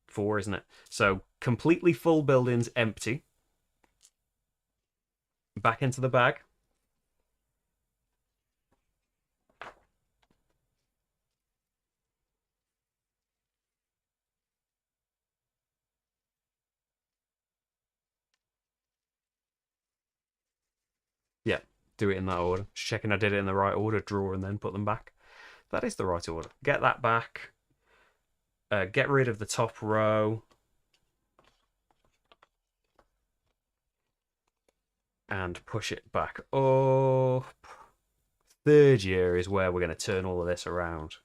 4, isn't it? So completely full buildings empty. Back into the bag. Yeah, do it in that order. Just checking I did it in the right order, draw and then put them back. That is the right order. Get that back. Get rid of the top row. And push it back up. Third year is where we're going to turn all of this around.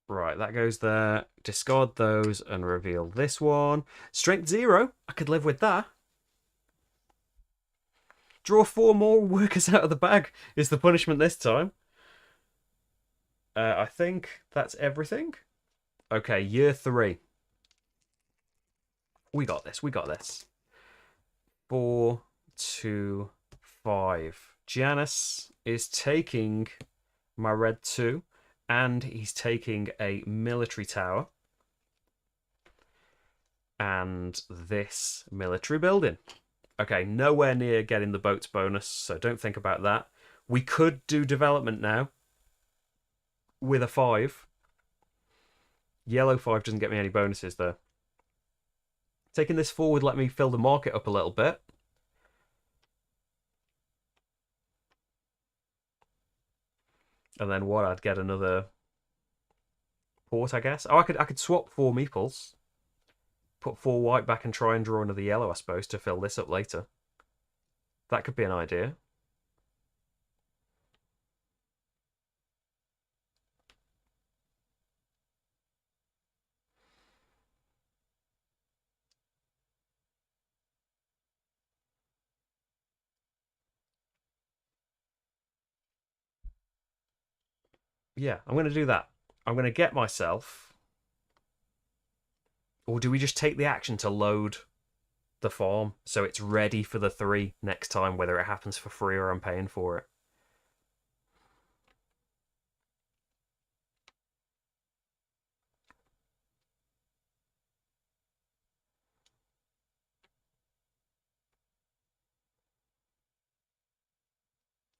Right, that goes there. Discard those and reveal this one. Strength 0. I could live with that. Draw 4 more workers out of the bag is the punishment this time. I think that's everything. Okay, year 3. We got this. We got this. 4, 2, 5. Janus is taking my red 2. And he's taking a military tower. And this military building. Okay, nowhere near getting the boats bonus, so don't think about that. We could do development now with a 5. Yellow 5 doesn't get me any bonuses, though. Taking this forward let me fill the market up a little bit. And then what? I'd get another port, I guess. Oh, I could swap 4 meeples. Put 4 white back and try and draw another yellow, I suppose, to fill this up later. That could be an idea. Yeah, I'm going to do that. I'm going to get myself... Or do we just take the action to load the farm so it's ready for the 3 next time, whether it happens for free or I'm paying for it?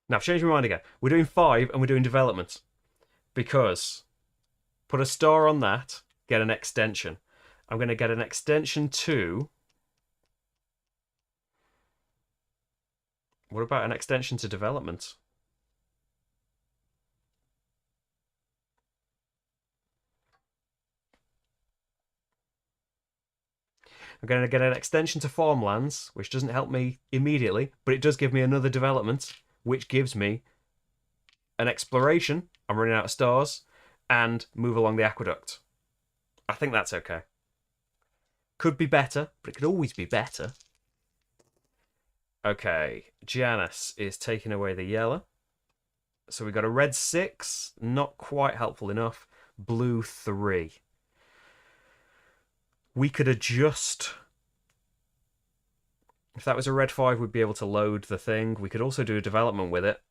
Now, I've changed my mind again. We're doing 5 and we're doing development. Because put a star on that, get an extension. I'm going to get an extension to... What about an extension to development? I'm going to get an extension to farmlands, which doesn't help me immediately, but it does give me another development, which gives me an exploration. I'm running out of stars, and move along the aqueduct. I think that's okay. Could be better, but it could always be better. Okay, Janice is taking away the yellow. So we got a red 6, not quite helpful enough. Blue 3. We could adjust. If that was a red 5, we'd be able to load the thing. We could also do a development with it.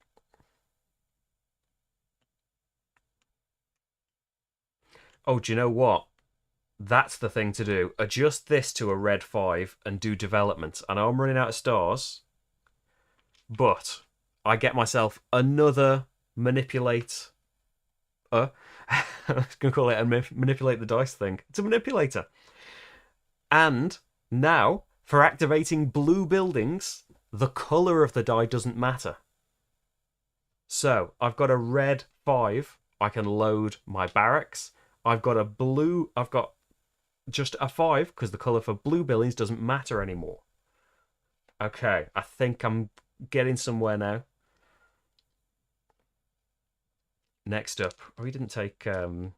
Oh, do you know what? That's the thing to do. Adjust this to a red 5 and do development. I know I'm running out of stars, but I get myself another manipulate. I was going to call it a manipulate the dice thing. It's a manipulator. And now, for activating blue buildings, the colour of the die doesn't matter. So, I've got a red 5. I can load my barracks. I've got a blue. I've got just a 5 because the colour for blue buildings doesn't matter anymore. Okay, I think I'm getting somewhere now. Next up, oh, he didn't take. Should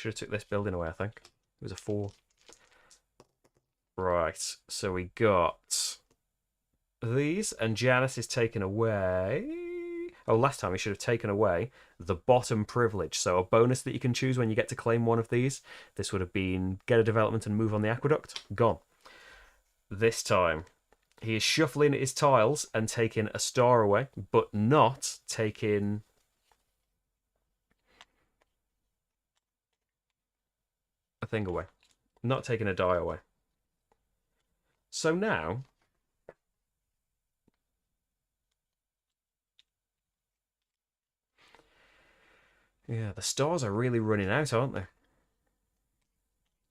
have took this building away. I think it was a 4. Right, so we got these, and Janice is taken away. Oh, last time he should have taken away the bottom privilege. So a bonus that you can choose when you get to claim one of these. This would have been get a development and move on the aqueduct. Gone. This time, he is shuffling his tiles and taking a star away, but not taking a thing away. Not taking a die away. So now, yeah, the stars are really running out, aren't they?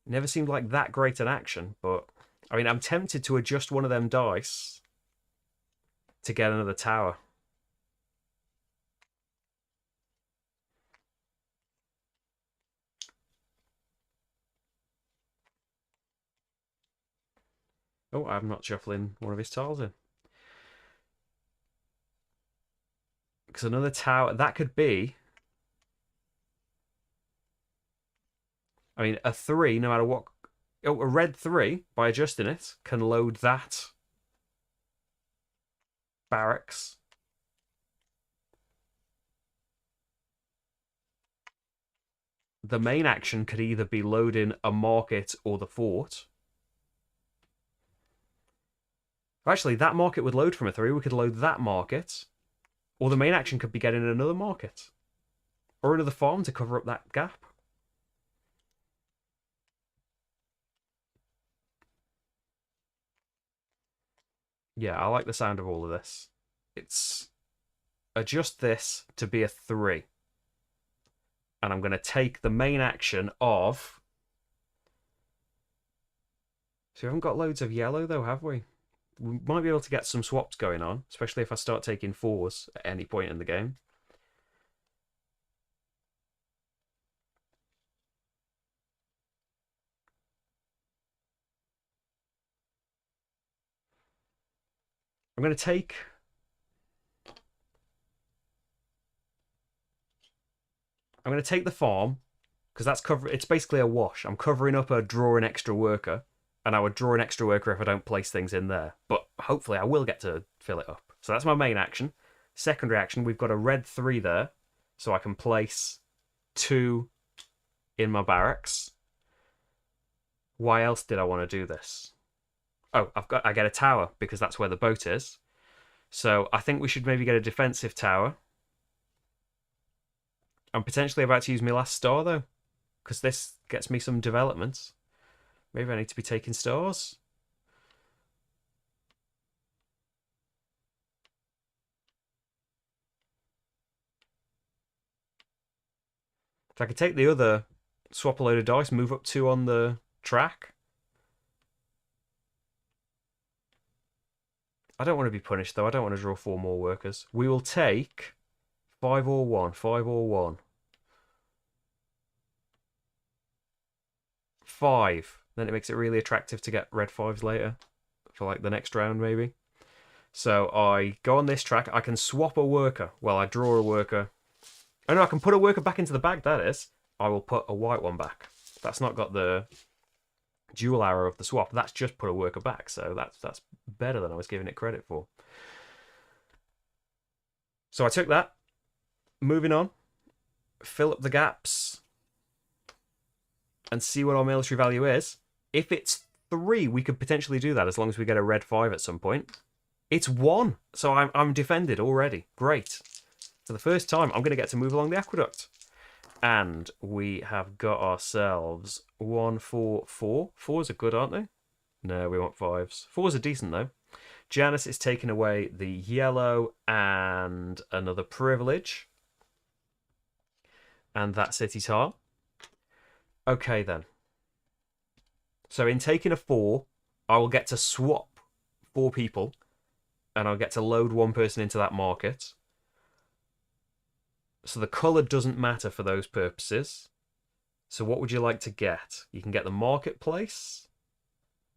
Never seemed like that great an action, but I mean, I'm tempted to adjust one of them dice to get another tower. Oh, I'm not shuffling one of his tiles in. Because another tower, that could be... I mean, a 3, no matter what... Oh, a red 3, by adjusting it, can load that barracks. The main action could either be loading a market or the fort. Actually, that market would load from a 3. We could load that market. Or the main action could be getting another market. Or another farm to cover up that gap. Yeah, I like the sound of all of this. It's... adjust this to be a 3. And I'm going to take the main action of... So we haven't got loads of yellow, though, have we? We might be able to get some swaps going on, especially if I start taking 4s at any point in the game. I'm going to take... I'm going to take the farm, because that's it's basically a wash. I'm covering up a draw an extra worker, and I would draw an extra worker if I don't place things in there. But hopefully I will get to fill it up. So that's my main action. Secondary action, we've got a red 3 there, so I can place 2 in my barracks. Why else did I want to do this? Oh, I get a tower, because that's where the boat is. So I think we should maybe get a defensive tower. I'm potentially about to use my last star, though, because this gets me some developments. Maybe I need to be taking stars. If I could take the other, swap a load of dice, move up 2 on the track. I don't want to be punished, though. I don't want to draw 4 more workers. We will take 5 or 1. 5 or 1. 5. Then it makes it really attractive to get red 5s later for like the next round maybe. So I go on this track. I can swap a worker. Well, I draw a worker. Oh no, I can put a worker back into the bag, that is. I will put a white one back. That's not got the dual arrow of the swap. That's just put a worker back, so that's better than I was giving it credit for. So I took that. Moving on. Fill up the gaps. And see what our military value is. If it's 3, we could potentially do that as long as we get a red 5 at some point. It's 1, so I'm defended already. Great. For the first time, I'm going to get to move along the aqueduct. And we have got ourselves 1, 4, 4. 4s are good, aren't they? No, we want 5s. 4s are decent, though. Janice is taking away the yellow and another privilege. And that city's heart. Okay, then. So in taking a 4, I will get to swap 4 people. And I'll get to load 1 person into that market. So the colour doesn't matter for those purposes. So what would you like to get? You can get the marketplace.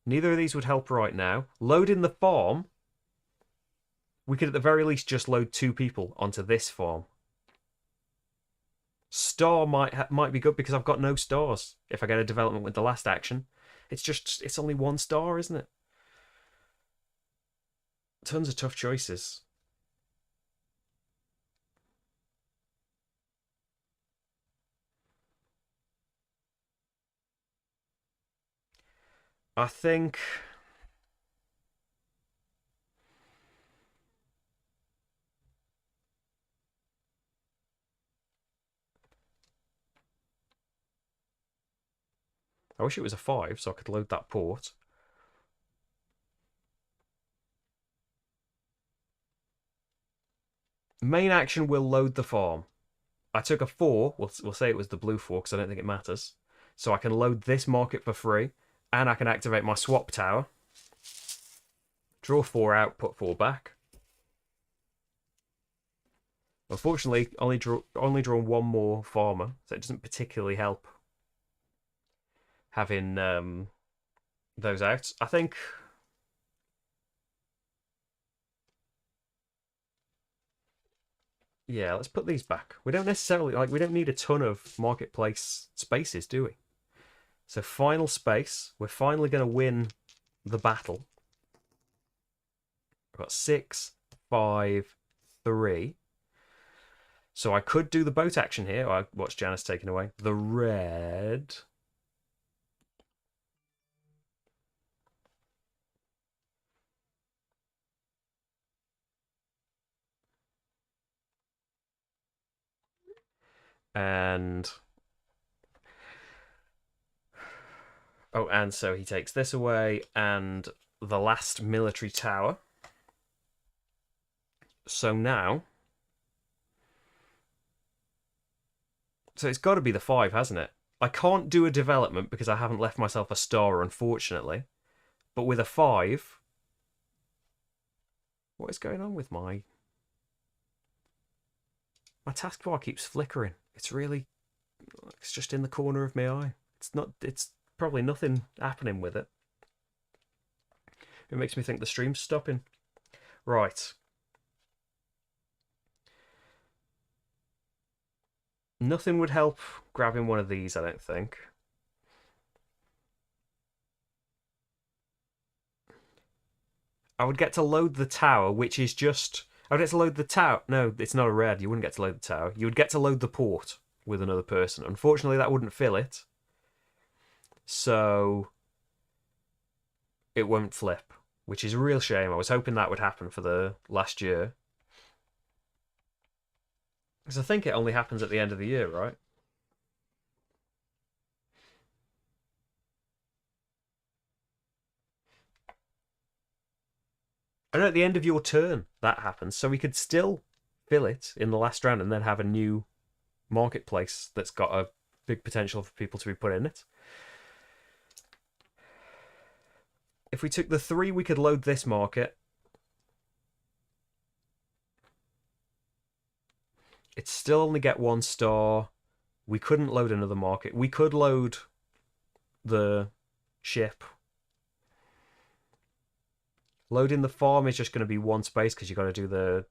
Neither of these would help right now. Loading the farm. We could at the very least just load 2 people onto this farm. Star might be good because I've got no stars if I get a development with the last action. It's only 1 star, isn't it? Tons of tough choices. I think I wish it was a 5 so I could load that port. Main action will load the farm. I took a 4. We'll say it was the blue 4 because I don't think it matters. So I can load this market for free. And I can activate my swap tower. Draw 4 out, put 4 back. Unfortunately, only drawn 1 more farmer, so it doesn't particularly help having those out. I think yeah, let's put these back. We don't necessarily we don't need a ton of marketplace spaces, do we? So final space. We're finally going to win the battle. I've got 6, 5, 3. So I could do the boat action here. What's Janice taking away? The red. And oh, and so he takes this away and the last military tower. So now, so it's got to be the 5, hasn't it? I can't do a development because I haven't left myself a star, unfortunately. But with a 5, what is going on with my taskbar keeps flickering. It's just in the corner of my eye. It's probably nothing happening with it. It makes me think the stream's stopping. Right. Nothing would help grabbing one of these, I don't think. I would get to load the tower, which is just... I would get to load the tower. No, it's not a red. You wouldn't get to load the tower. You would get to load the port with another person. Unfortunately, that wouldn't fill it. So it won't flip, which is a real shame. I was hoping that would happen for the last year. Because I think it only happens at the end of the year, right? I know at the end of your turn that happens, so we could still fill it in the last round and then have a new marketplace that's got a big potential for people to be put in it. If we took the 3, we could load this market. It'd still only get 1 star. We couldn't load another market. We could load the ship. Loading the farm is just going to be one space because you've got to do the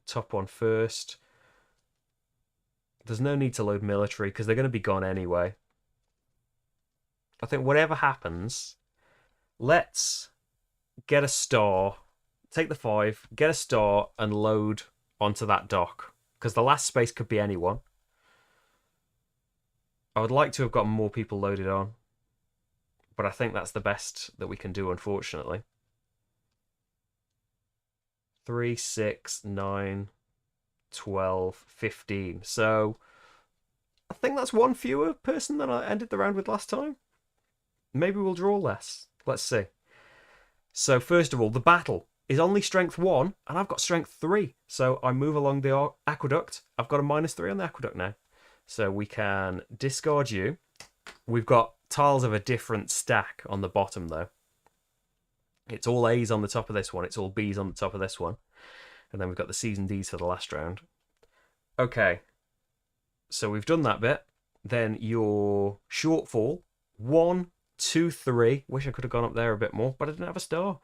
top one first. There's no need to load military because they're going to be gone anyway. I think whatever happens, let's get a star, take the 5, get a star, and load onto that dock. Because the last space could be anyone. I would like to have gotten more people loaded on. But I think that's the best that we can do, unfortunately. 3, 6, 9, 12, 15. So I think that's one fewer person than I ended the round with last time. Maybe we'll draw less. Let's see. So first of all, the battle is only strength 1, and I've got strength 3. So I move along the aqueduct. I've got a -3 on the aqueduct now. So we can discard you. We've got tiles of a different stack on the bottom, though. It's all A's on the top of this one. It's all B's on the top of this one. And then we've got the C's and D's for the last round. Okay. So we've done that bit. Then your shortfall. 1, 2, 3. Wish I could have gone up there a bit more, but I didn't have a star.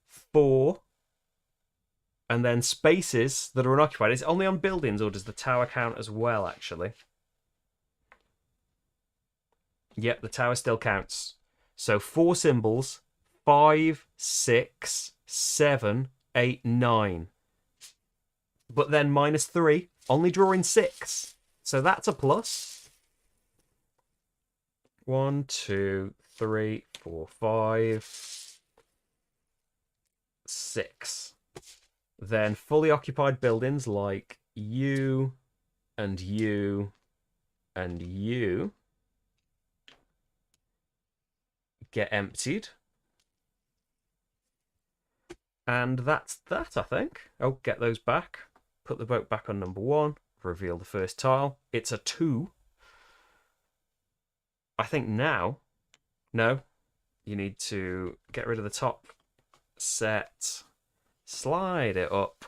4. And then spaces that are unoccupied. It's only on buildings, or does the tower count as well, actually? Yep, the tower still counts. So 4 symbols. 5, 6, 7, 8, 9. But then -3, only drawing 6. So that's a plus. 1, 2, 3, 4, 5, 6. Then fully occupied buildings like you and you and you get emptied. And that's that, I think. Oh, get those back. Put the boat back on number 1. Reveal the first tile. It's a 2. I think now... No. You need to get rid of the top set. Slide it up.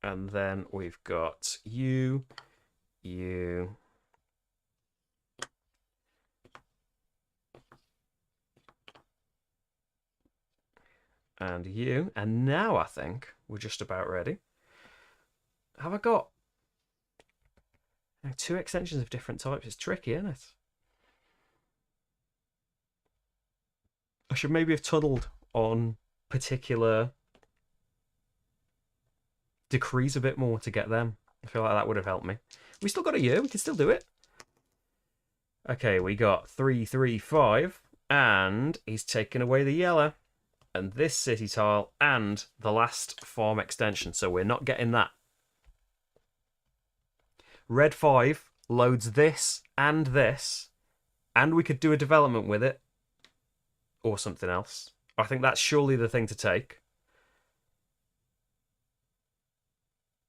And then we've got you. And you. And now I think we're just about ready. Have I got 2 extensions of different types? It's tricky, isn't it? I should maybe have tunneled on particular decrees a bit more to get them. I feel like that would have helped me. We still got a year. We can still do it. Okay, we got 3, 3, 5. And he's taken away the yellow. And this city tile and the last farm extension. So we're not getting that. Red 5 loads this. And we could do a development with it. Or something else. I think that's surely the thing to take.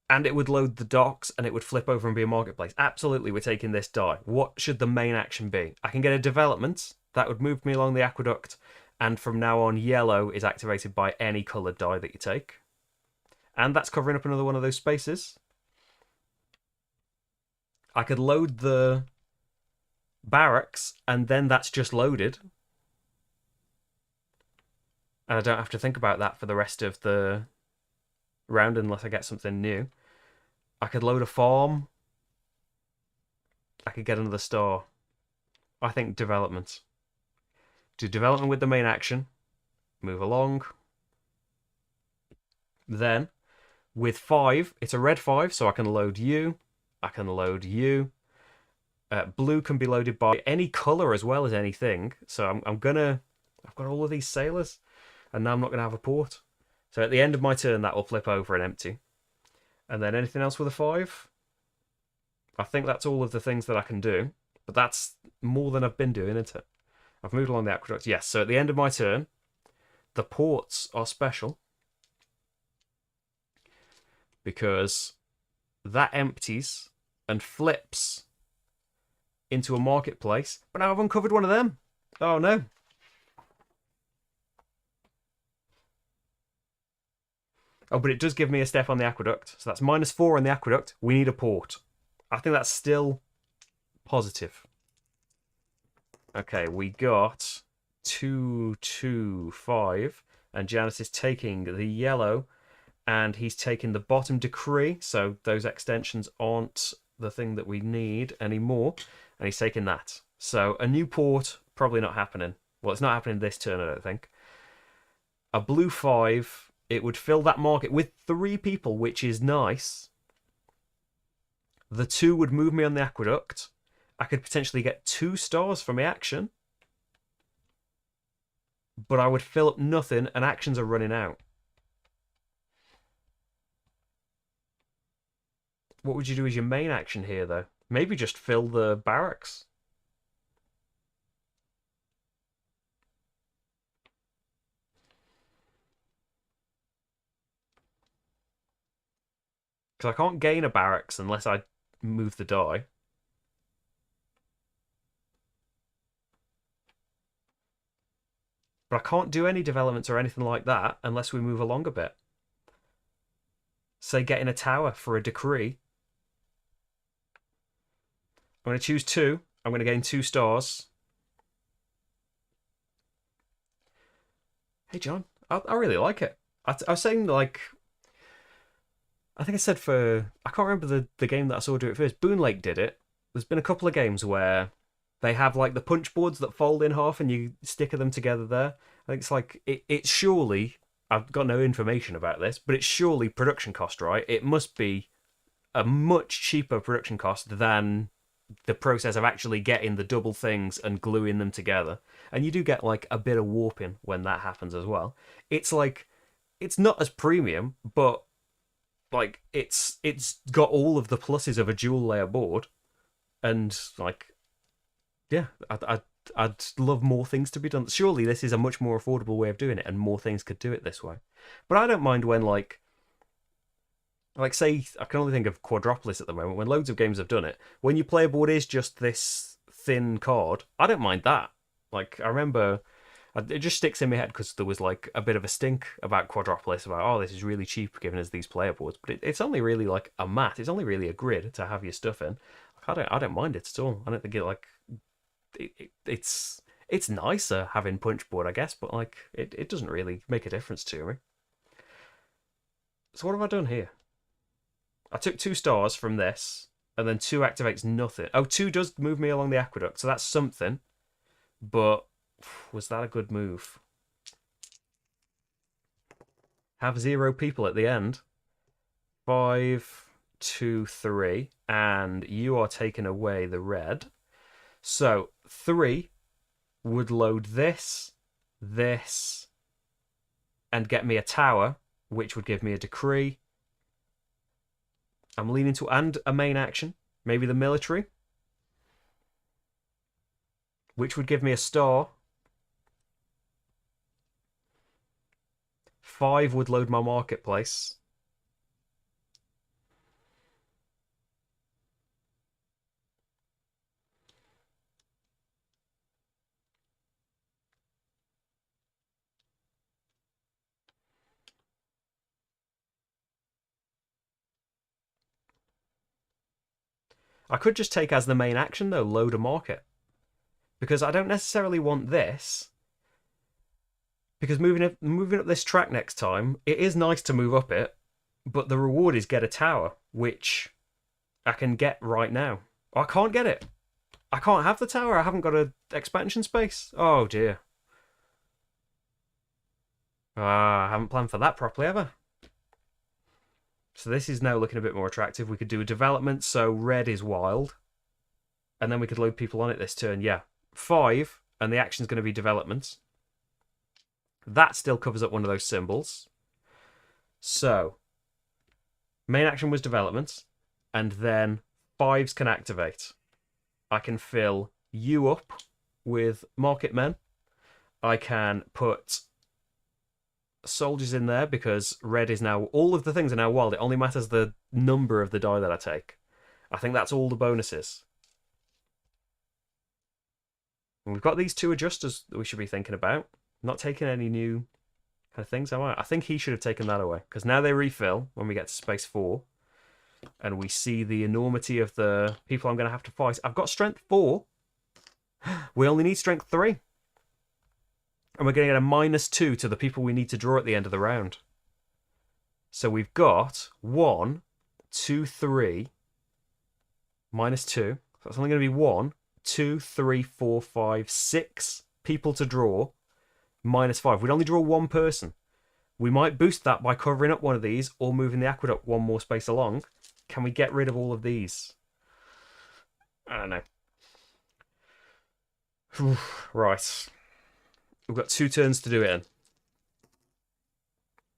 And it would load the docks and it would flip over and be a marketplace. Absolutely, we're taking this die. What should the main action be? I can get a development. That would move me along the aqueduct. And from now on, yellow is activated by any coloured die that you take. And that's covering up another one of those spaces. I could load the barracks, and then that's just loaded. And I don't have to think about that for the rest of the round unless I get something new. I could load a farm. I could get another star. I think development. Do development with the main action. Move along. Then, with 5, it's a red 5, so I can load you. I can load you. Blue can be loaded by any colour as well as anything. So I've got all of these sailors. And now I'm not going to have a port. So at the end of my turn, that will flip over and empty. And then anything else with a 5? I think that's all of the things that I can do. But that's more than I've been doing, isn't it? I've moved along the aqueduct. Yes, so at the end of my turn, the ports are special. Because that empties and flips into a marketplace. But now I've uncovered one of them. Oh no. Oh, but it does give me a step on the aqueduct. So that's -4 on the aqueduct. We need a port. I think that's still positive. Okay, we got 2, 2, 5. And Janice is taking the yellow, and he's taking the bottom decree, so those extensions aren't the thing that we need anymore, and he's taking that. So a new port, probably not happening. Well, it's not happening this turn, I don't think. A blue 5, it would fill that market with 3 people, which is nice. The 2 would move me on the aqueduct. I could potentially get 2 stars from my action, but I would fill up nothing, and actions are running out. What would you do as your main action here, though? Maybe just fill the barracks. Because I can't gain a barracks unless I move the die. But I can't do any developments or anything like that unless we move along a bit. Say getting a tower for a decree. I'm going to choose 2. I'm going to gain 2 stars. Hey, John, I really like it. I was saying, like, I think I said I can't remember the game that I saw do it first. Boon Lake did it. There's been a couple of games where they have, like, the punch boards that fold in half and you sticker them together there. I think it's like, it's surely, I've got no information about this, but it's surely production cost, right? It must be a much cheaper production cost than the process of actually getting the double things and gluing them together. And you do get like a bit of warping when that happens as well. It's like, it's not as premium, but like it's got all of the pluses of a dual layer board. And like, yeah, I'd love more things to be done. Surely this is a much more affordable way of doing it, and more things could do it this way. But I don't mind when like say, I can only think of Quadropolis at the moment, when loads of games have done it. When your player board is just this thin card, I don't mind that. Like, I remember, it just sticks in my head because there was like a bit of a stink about Quadropolis, about, oh, this is really cheap giving us these player boards. But it's only really like a mat, it's only really a grid to have your stuff in. I don't mind it at all. I don't think it's nicer having punch board, I guess, but like it doesn't really make a difference to me. So what have I done here? I took 2 stars from this, and then 2 activates nothing. Oh, 2 does move me along the aqueduct, so that's something. But was that a good move? Have 0 people at the end. 5, 2, 3, and you are taking away the red. So 3 would load this, and get me a tower, which would give me a decree. I'm leaning to, and a main action, maybe the military, which would give me a star. 5 would load my marketplace. I could just take as the main action, though, load a market. Because I don't necessarily want this. Because moving up this track next time, it is nice to move up it, but the reward is get a tower, which I can get right now. I can't get it. I can't have the tower. I haven't got an expansion space. Oh, dear. I haven't planned for that properly, ever. So this is now looking a bit more attractive. We could do a development, so red is wild. And then we could load people on it this turn. Yeah, 5, and the action's going to be developments. That still covers up one of those symbols. So, main action was developments, and then 5s can activate. I can fill you up with market men. I can put soldiers in there because red is now, all of the things are now wild. It only matters the number of the die that I take. I think that's all the bonuses. And we've got these 2 adjusters that we should be thinking about. Not taking any new kind of things, am I? I think he should have taken that away, because now they refill when we get to space 4, and we see the enormity of the people I'm going to have to fight. I've got strength 4. We only need strength 3. And we're going to get a -2 to the people we need to draw at the end of the round. So we've got 1, 2, 3, -2. So that's only going to be 1, 2, 3, 4, 5, 6 people to draw, -5. We'd only draw one person. We might boost that by covering up one of these or moving the aqueduct one more space along. Can we get rid of all of these? I don't know. Right. We've got 2 turns to do it in.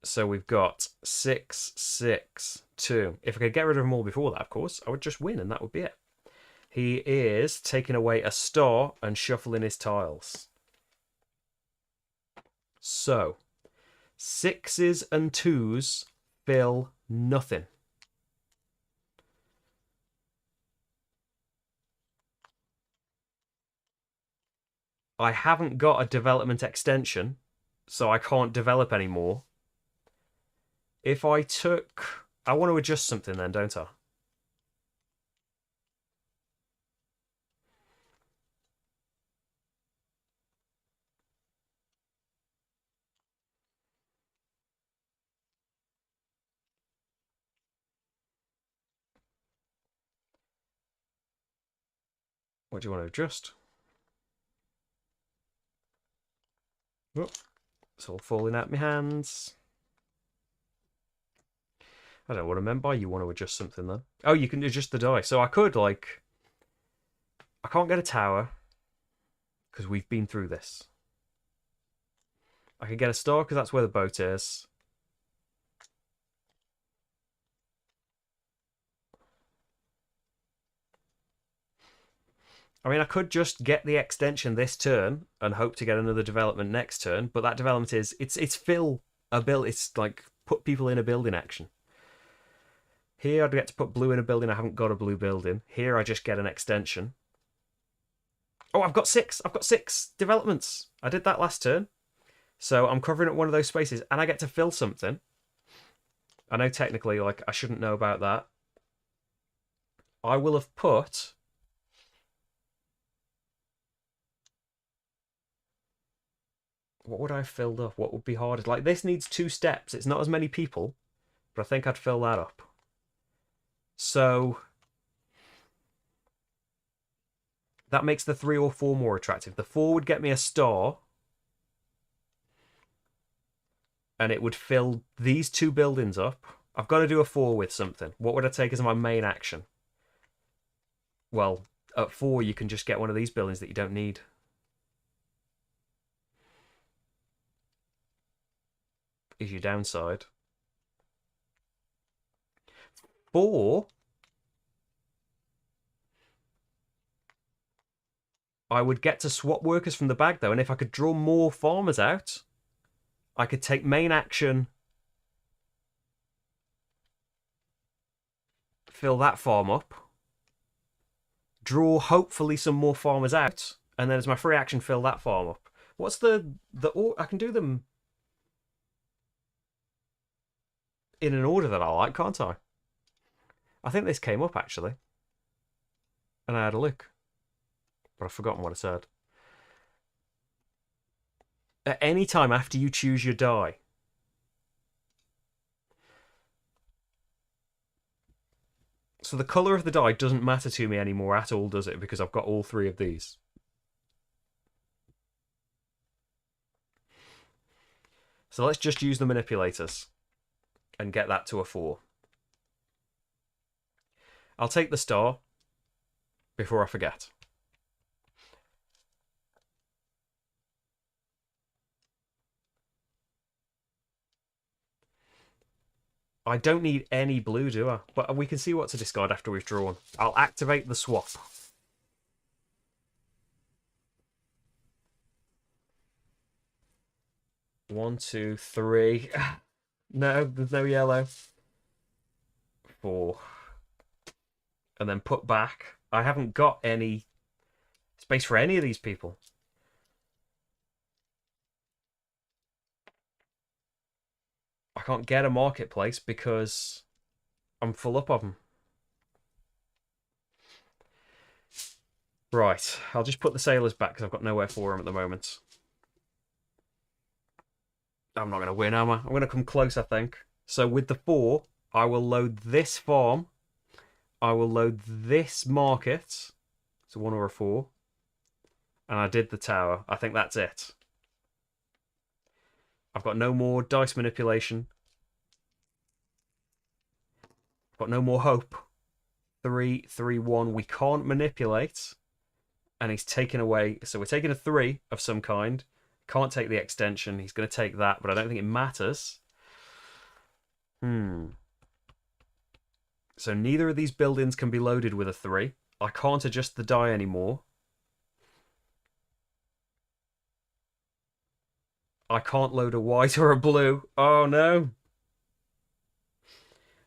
So we've got 6, 6, 2. If I could get rid of them all before that, of course, I would just win and that would be it. He is taking away a star and shuffling his tiles. So, 6s and 2s fill nothing. I haven't got a development extension, so I can't develop anymore. If I took... I want to adjust something then, don't I? What do you want to adjust? Oh, it's all falling out my hands. I don't want to remember. You want to adjust something then? Oh, you can adjust the die. So I could, like... I can't get a tower because we've been through this. I could get a star because that's where the boat is. I mean, I could just get the extension this turn and hope to get another development next turn, but that development is it's fill a build. It's like put people in a building action. Here I'd get to put blue in a building. I haven't got a blue building. Here I just get an extension. Oh, I've got 6. I've got 6 developments. I did that last turn. So I'm covering up one of those spaces and I get to fill something. I know technically, like, I shouldn't know about that. I will have put... What would I have filled up? What would be hardest? Like, this needs 2 steps. It's not as many people, but I think I'd fill that up. So... that makes the 3 or 4 more attractive. The 4 would get me a star. And it would fill these 2 buildings up. I've got to do a 4 with something. What would I take as my main action? Well, at 4 you can just get one of these buildings that you don't need. Is your downside. 4... I would get to swap workers from the bag, though, and if I could draw more farmers out, I could take main action, fill that farm up, draw hopefully some more farmers out, and then as my free action, fill that farm up. What's the I can do them in an order that I like, can't I? I think this came up, actually, and I had a look. But I've forgotten what I said. At any time after you choose your die. So the colour of the die doesn't matter to me anymore at all, does it? Because I've got all 3 of these. So let's just use the manipulators and get that to a 4. I'll take the star before I forget. I don't need any blue, do I? But we can see what to discard after we've drawn. I'll activate the swap. One, 2, 3. No, there's no yellow. 4. And then put back. I haven't got any space for any of these people. I can't get a marketplace because I'm full up of them. Right, I'll just put the sailors back because I've got nowhere for them at the moment. I'm not going to win, am I? I'm going to come close, I think. So with the 4, I will load this farm. I will load this market. So 1 or a 4. And I did the tower. I think that's it. I've got no more dice manipulation. I've got no more hope. 3, 3, 1. We can't manipulate. And he's taken away. So we're taking a 3 of some kind. Can't take the extension. He's going to take that, but I don't think it matters. So neither of these buildings can be loaded with a 3. I can't adjust the die anymore. I can't load a white or a blue. Oh no.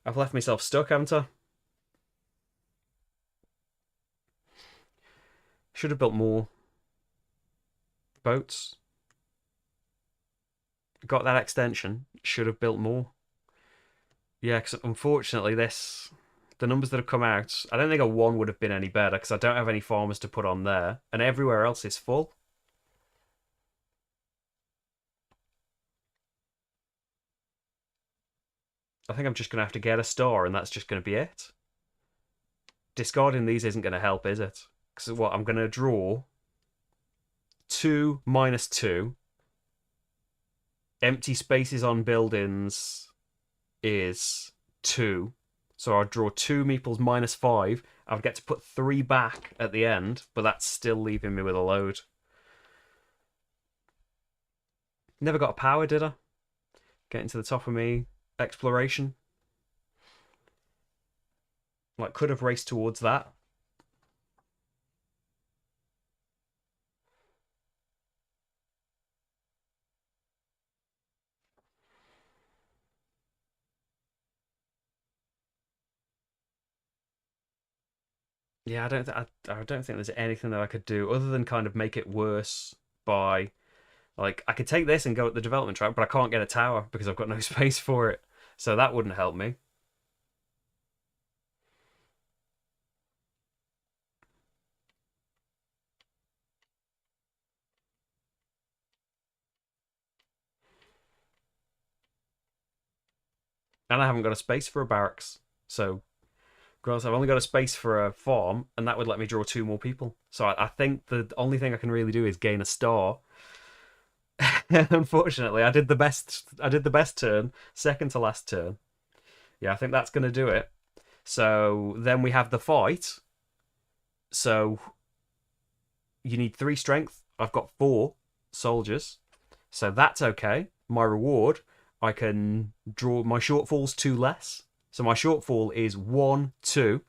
I've left myself stuck, haven't I? Should have built more boats. Got that extension. Should have built more. Yeah, because unfortunately the numbers that have come out, I don't think a 1 would have been any better because I don't have any farmers to put on there. And everywhere else is full. I think I'm just going to have to get a star and that's just going to be it. Discarding these isn't going to help, is it? Because what, I'm going to draw 2 minus 2. Empty spaces on buildings is 2. So I'll draw 2 meeples minus 5. I'll get to put 3 back at the end, but that's still leaving me with a load. Never got a power, did I? Getting to the top of me. Exploration. Like, could have raced towards that. Yeah, I don't think there's anything that I could do other than kind of make it worse by, like, I could take this and go at the development track, but I can't get a tower because I've got no space for it. So that wouldn't help me. And I haven't got a space for a barracks. So, gross, I've only got a space for a farm, and that would let me draw 2 more people. So I think the only thing I can really do is gain a star. Unfortunately, I did the best turn, second to last turn. Yeah, I think that's going to do it. So then we have the fight. So you need 3 strength. I've got 4 soldiers. So that's okay. My reward, I can draw my shortfall's 2 less. So my shortfall is 1, 2.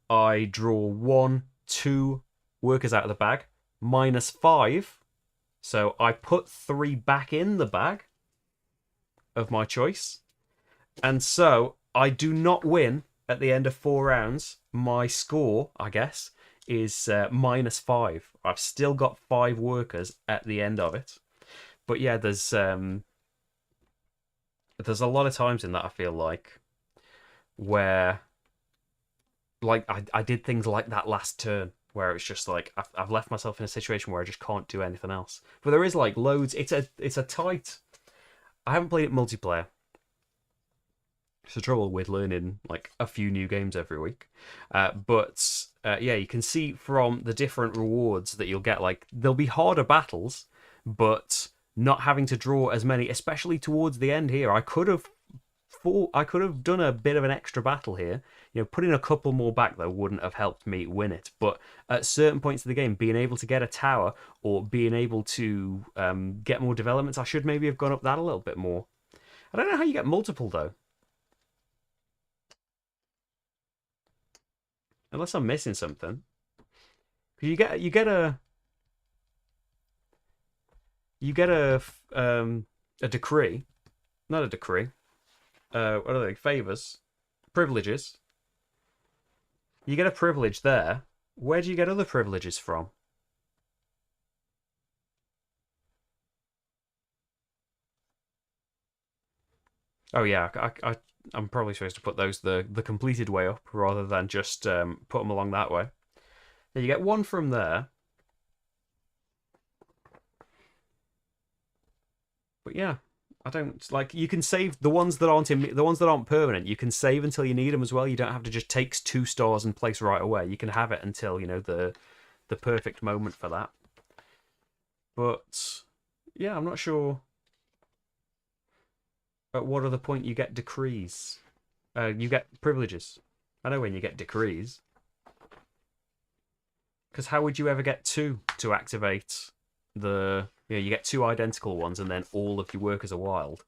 I draw 1, 2 workers out of the bag. Minus 5. So I put 3 back in the bag of my choice. And so I do not win at the end of 4 rounds. My score, I guess, is minus 5. I've still got 5 workers at the end of it. But yeah, there's a lot of times in that I feel like where, like, I did things like that last turn where it's just like I've left myself in a situation where I just can't do anything else. But there is like loads. It's a tight. I haven't played it multiplayer. It's the trouble with learning like a few new games every week. But yeah, you can see from the different rewards that you'll get, like, there'll be harder battles, but not having to draw as many, especially towards the end here. I could have done a bit of an extra battle here. You know, putting a couple more back though wouldn't have helped me win it. But at certain points of the game, being able to get a tower or being able to get more developments, I should maybe have gone up that a little bit more. I don't know how you get multiple though. Unless I'm missing something. You get a decree. Not a decree. What are they? Favors. Privileges. You get a privilege there. Where do you get other privileges from? Oh yeah, I'm probably supposed to put those the completed way up rather than just put them along that way. Yeah, you get 1 from there. But yeah, I don't like. You can save the ones that the ones that aren't permanent. You can save until you need them as well. You don't have to just take 2 stars and place right away. You can have it until the perfect moment for that. But yeah, I'm not sure at what other point you get decrees. You get privileges. I know when you get decrees. Because how would you ever get two to activate you get two identical ones and then all of your workers are wild.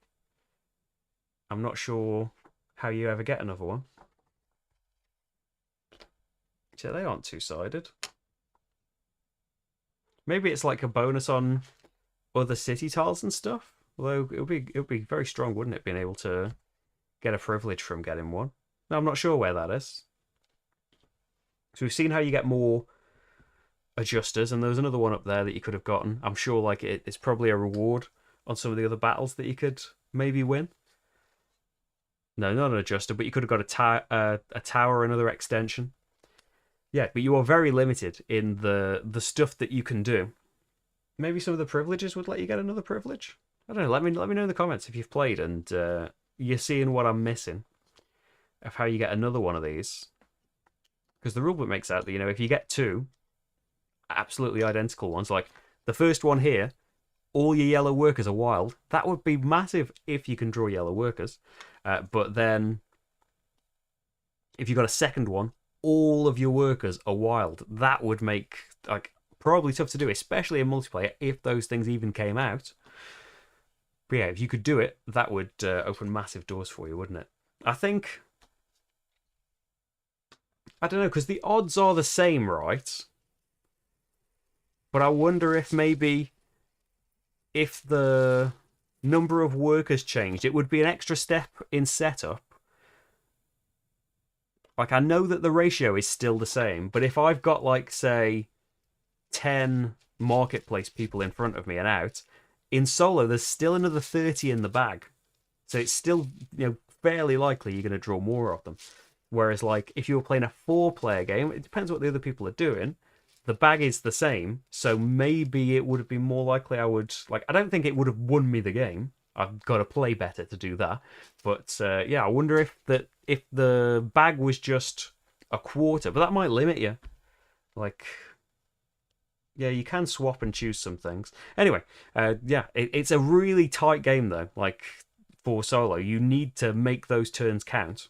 I'm not sure how you ever get another one. So they aren't two-sided. Maybe it's like a bonus on other city tiles and stuff. Although it would be very strong, wouldn't it, being able to get a privilege from getting one? No, I'm not sure where that is. So we've seen how you get more adjusters, and there was another one up there that you could have gotten. I'm sure like it's probably a reward on some of the other battles that you could maybe win. No, not an adjuster, but you could have got a tower, another extension. Yeah, but you are very limited in the stuff that you can do. Maybe some of the privileges would let you get another privilege. I don't know. Let me know in the comments if you've played and you're seeing what I'm missing of how you get another one of these. Because the rulebook makes out that if you get two absolutely identical ones, like the first one here, all your yellow workers are wild. That would be massive if you can draw yellow workers. But then if you got a second one, all of your workers are wild. That would make probably tough to do, especially in multiplayer, if those things even came out. But yeah, if you could do it, that would open massive doors for you, wouldn't it? I think... I don't know, because the odds are the same, right? But I wonder if maybe if the number of workers changed, it would be an extra step in setup. Like, I know that the ratio is still the same, but if I've got, like, say, 10 marketplace people in front of me and out, in solo, there's still another 30 in the bag. So it's still, fairly likely you're going to draw more of them. Whereas, like, if you were playing a 4-player game, it depends what the other people are doing. The bag is the same, so maybe it would have been more likely I would... Like, I don't think it would have won me the game. I've got to play better to do that. But, yeah, I wonder if the bag was just a quarter. But that might limit you. Like... Yeah, you can swap and choose some things. Anyway, yeah, it's a really tight game, though. Like, for solo, you need to make those turns count.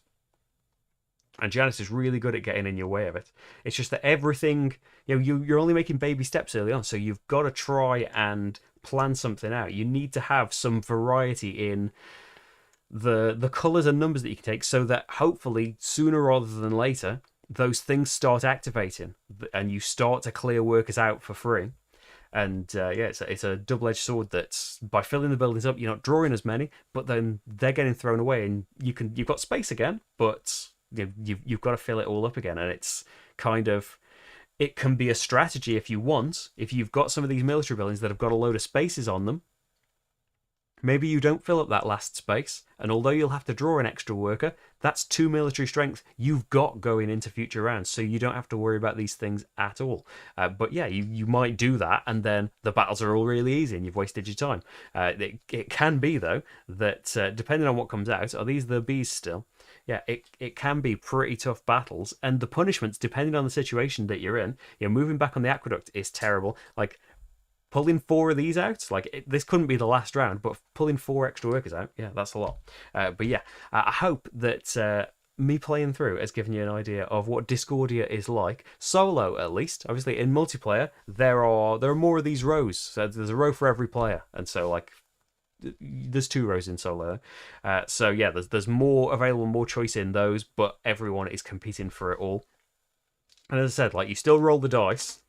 And Janice is really good at getting in your way of it. It's just that everything, you're only making baby steps early on, so you've got to try and plan something out. You need to have some variety in the colours and numbers that you can take, so that hopefully sooner rather than later, those things start activating, and you start to clear workers out for free. And yeah, it's a double-edged sword that by filling the buildings up, you're not drawing as many, but then they're getting thrown away, and you've got space again, but you've got to fill it all up again. And it's kind of, it can be a strategy if you want. If you've got some of these military buildings that have got a load of spaces on them, maybe you don't fill up that last space, and although you'll have to draw an extra worker, that's 2 military strength you've got going into future rounds, so you don't have to worry about these things at all. But yeah, you might do that, and then the battles are all really easy, and you've wasted your time. It can be, though, that depending on what comes out, are these the bees still? Yeah, it can be pretty tough battles, and the punishments, depending on the situation that you're in, moving back on the aqueduct is terrible. Like, pulling 4 of these out, this couldn't be the last round, but pulling 4 extra workers out, yeah, that's a lot. But yeah, I hope that me playing through has given you an idea of what Discordia is like. Solo, at least. Obviously, in multiplayer, there are more of these rows. So there's a row for every player, and so there's 2 rows in solo. So yeah, there's more available, more choice in those, but everyone is competing for it all. And as I said, you still roll the dice.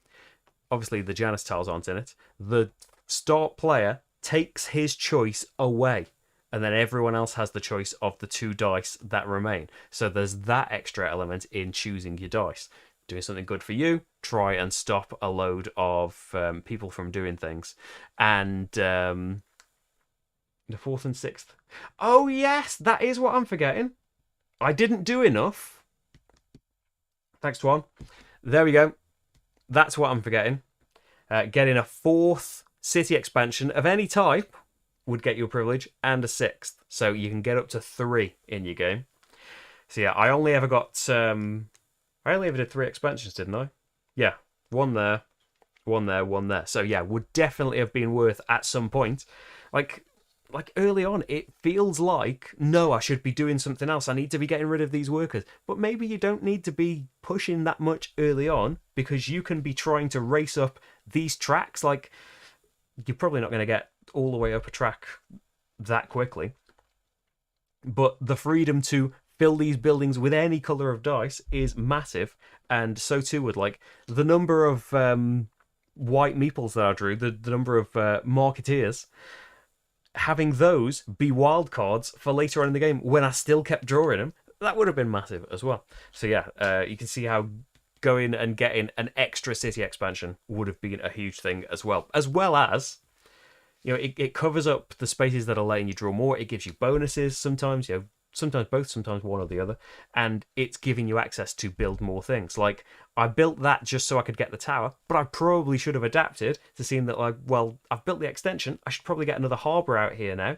Obviously, the Janus tiles aren't in it. The start player takes his choice away, and then everyone else has the choice of the 2 dice that remain. So there's that extra element in choosing your dice. Doing something good for you, try and stop a load of people from doing things. And the 4th and 6th. Oh, yes, that is what I'm forgetting. I didn't do enough. Thanks, Twan. There we go. That's what I'm forgetting. Getting a 4th city expansion of any type would get you a privilege, and a sixth. So you can get up to 3 in your game. So yeah, I only ever did 3 expansions, didn't I? Yeah, one there, one there, one there. So yeah, would definitely have been worth at some point. Like early on, it feels like, no, I should be doing something else. I need to be getting rid of these workers. But maybe you don't need to be pushing that much early on, because you can be trying to race up these tracks. Like, you're probably not going to get all the way up a track that quickly. But the freedom to fill these buildings with any color of dice is massive. And so too would, like, the number of white meeples that I drew, the number of marketeers, having those be wildcards for later on in the game when I still kept drawing them, that would have been massive as well. So yeah, you can see how going and getting an extra city expansion would have been a huge thing as well. As well as, you know, it covers up the spaces that are letting you draw more. It gives you bonuses sometimes, you know, sometimes both, sometimes one or the other, and it's giving you access to build more things. Like, I built that just so I could get the tower, but I probably should have adapted to seeing that, like, well, I've built the extension, I should probably get another harbour out here now,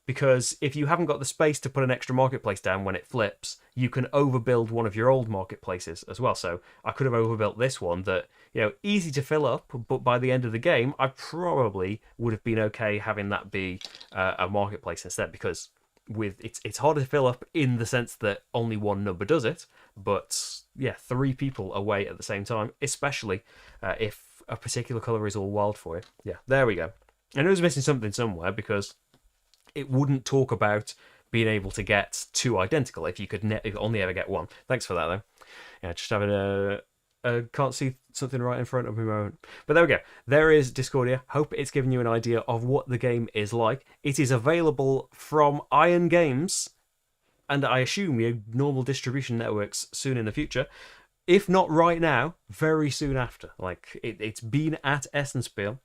because if you haven't got the space to put an extra marketplace down when it flips, you can overbuild one of your old marketplaces as well. So I could have overbuilt this one that, you know, easy to fill up, but by the end of the game, I probably would have been okay having that be a marketplace instead, because it's harder to fill up in the sense that only one number does it, but yeah, 3 people away at the same time, especially if a particular color is all wild for you. Yeah, there we go. And it was missing something somewhere, because it wouldn't talk about being able to get 2 identical if you could only ever get 1. Thanks for that, though. Yeah, just having a can't see something right in front of me moment. But there we go. There is Discordia. Hope it's given you an idea of what the game is like. It is available from Iron Games, and I assume your normal distribution networks soon in the future. If not right now, very soon after. Like, it's been at Essenspiel.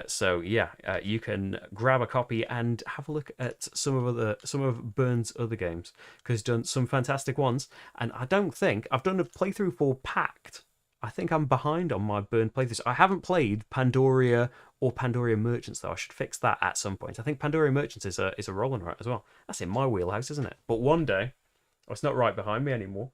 So yeah, you can grab a copy and have a look at some of Byrne's other games, because he's done some fantastic ones. And I don't think I've done a playthrough for Pact. I think I'm behind on my Byrne playthroughs. I haven't played Pandoria or Pandoria Merchants, though. I should fix that at some point. I think Pandoria Merchants is a roll and write as well. That's in my wheelhouse, isn't it? But one day, it's not right behind me anymore.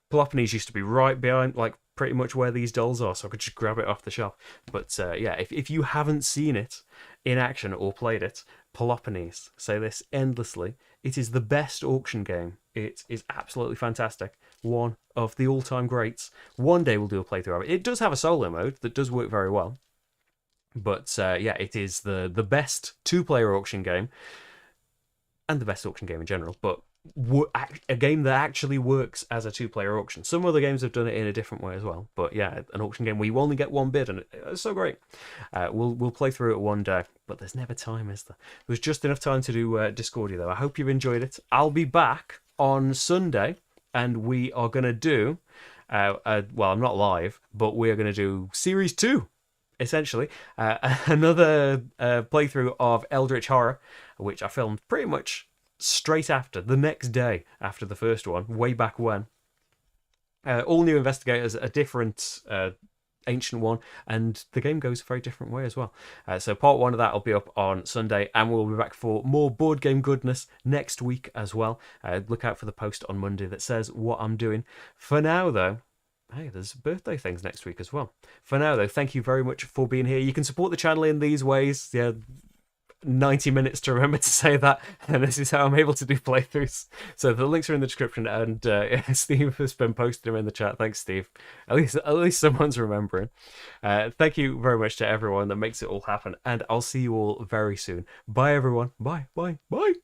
Peloponnese used to be right behind, like, pretty much where these dolls are, so I could just grab it off the shelf. But yeah, if you haven't seen it in action or played it, Peloponnese, say this endlessly, it is the best auction game. It is absolutely fantastic. One of the all-time greats. One day we'll do a playthrough of it. It does have a solo mode that does work very well. But yeah, it is the best 2-player auction game, and the best auction game in general, but a game that actually works as a 2-player auction. Some other games have done it in a different way as well, but yeah, an auction game where you only get 1 bid, and it's so great. We'll play through it one day, but there's never time, is there? There's just enough time to do Discordia, though. I hope you've enjoyed it. I'll be back on Sunday, and we are going to do, well, I'm not live, but we are going to do Series 2, essentially. Another playthrough of Eldritch Horror, which I filmed pretty much straight after, the next day after the first one, way back when. All new investigators, a different ancient one, and the game goes a very different way as well. So part 1 of that will be up on Sunday, and we'll be back for more board game goodness next week as well. Look out for the post on Monday that says what I'm doing. For now, though, hey, there's birthday things next week as well. For now, though, thank you very much for being here. You can support the channel in these ways. Yeah, 90 minutes to remember to say that, and this is how I'm able to do playthroughs. So the links are in the description, and Steve has been posting them in the chat. Thanks, Steve. At least someone's remembering. Thank you very much to everyone that makes it all happen, and I'll see you all very soon. Bye, everyone. Bye, bye, bye.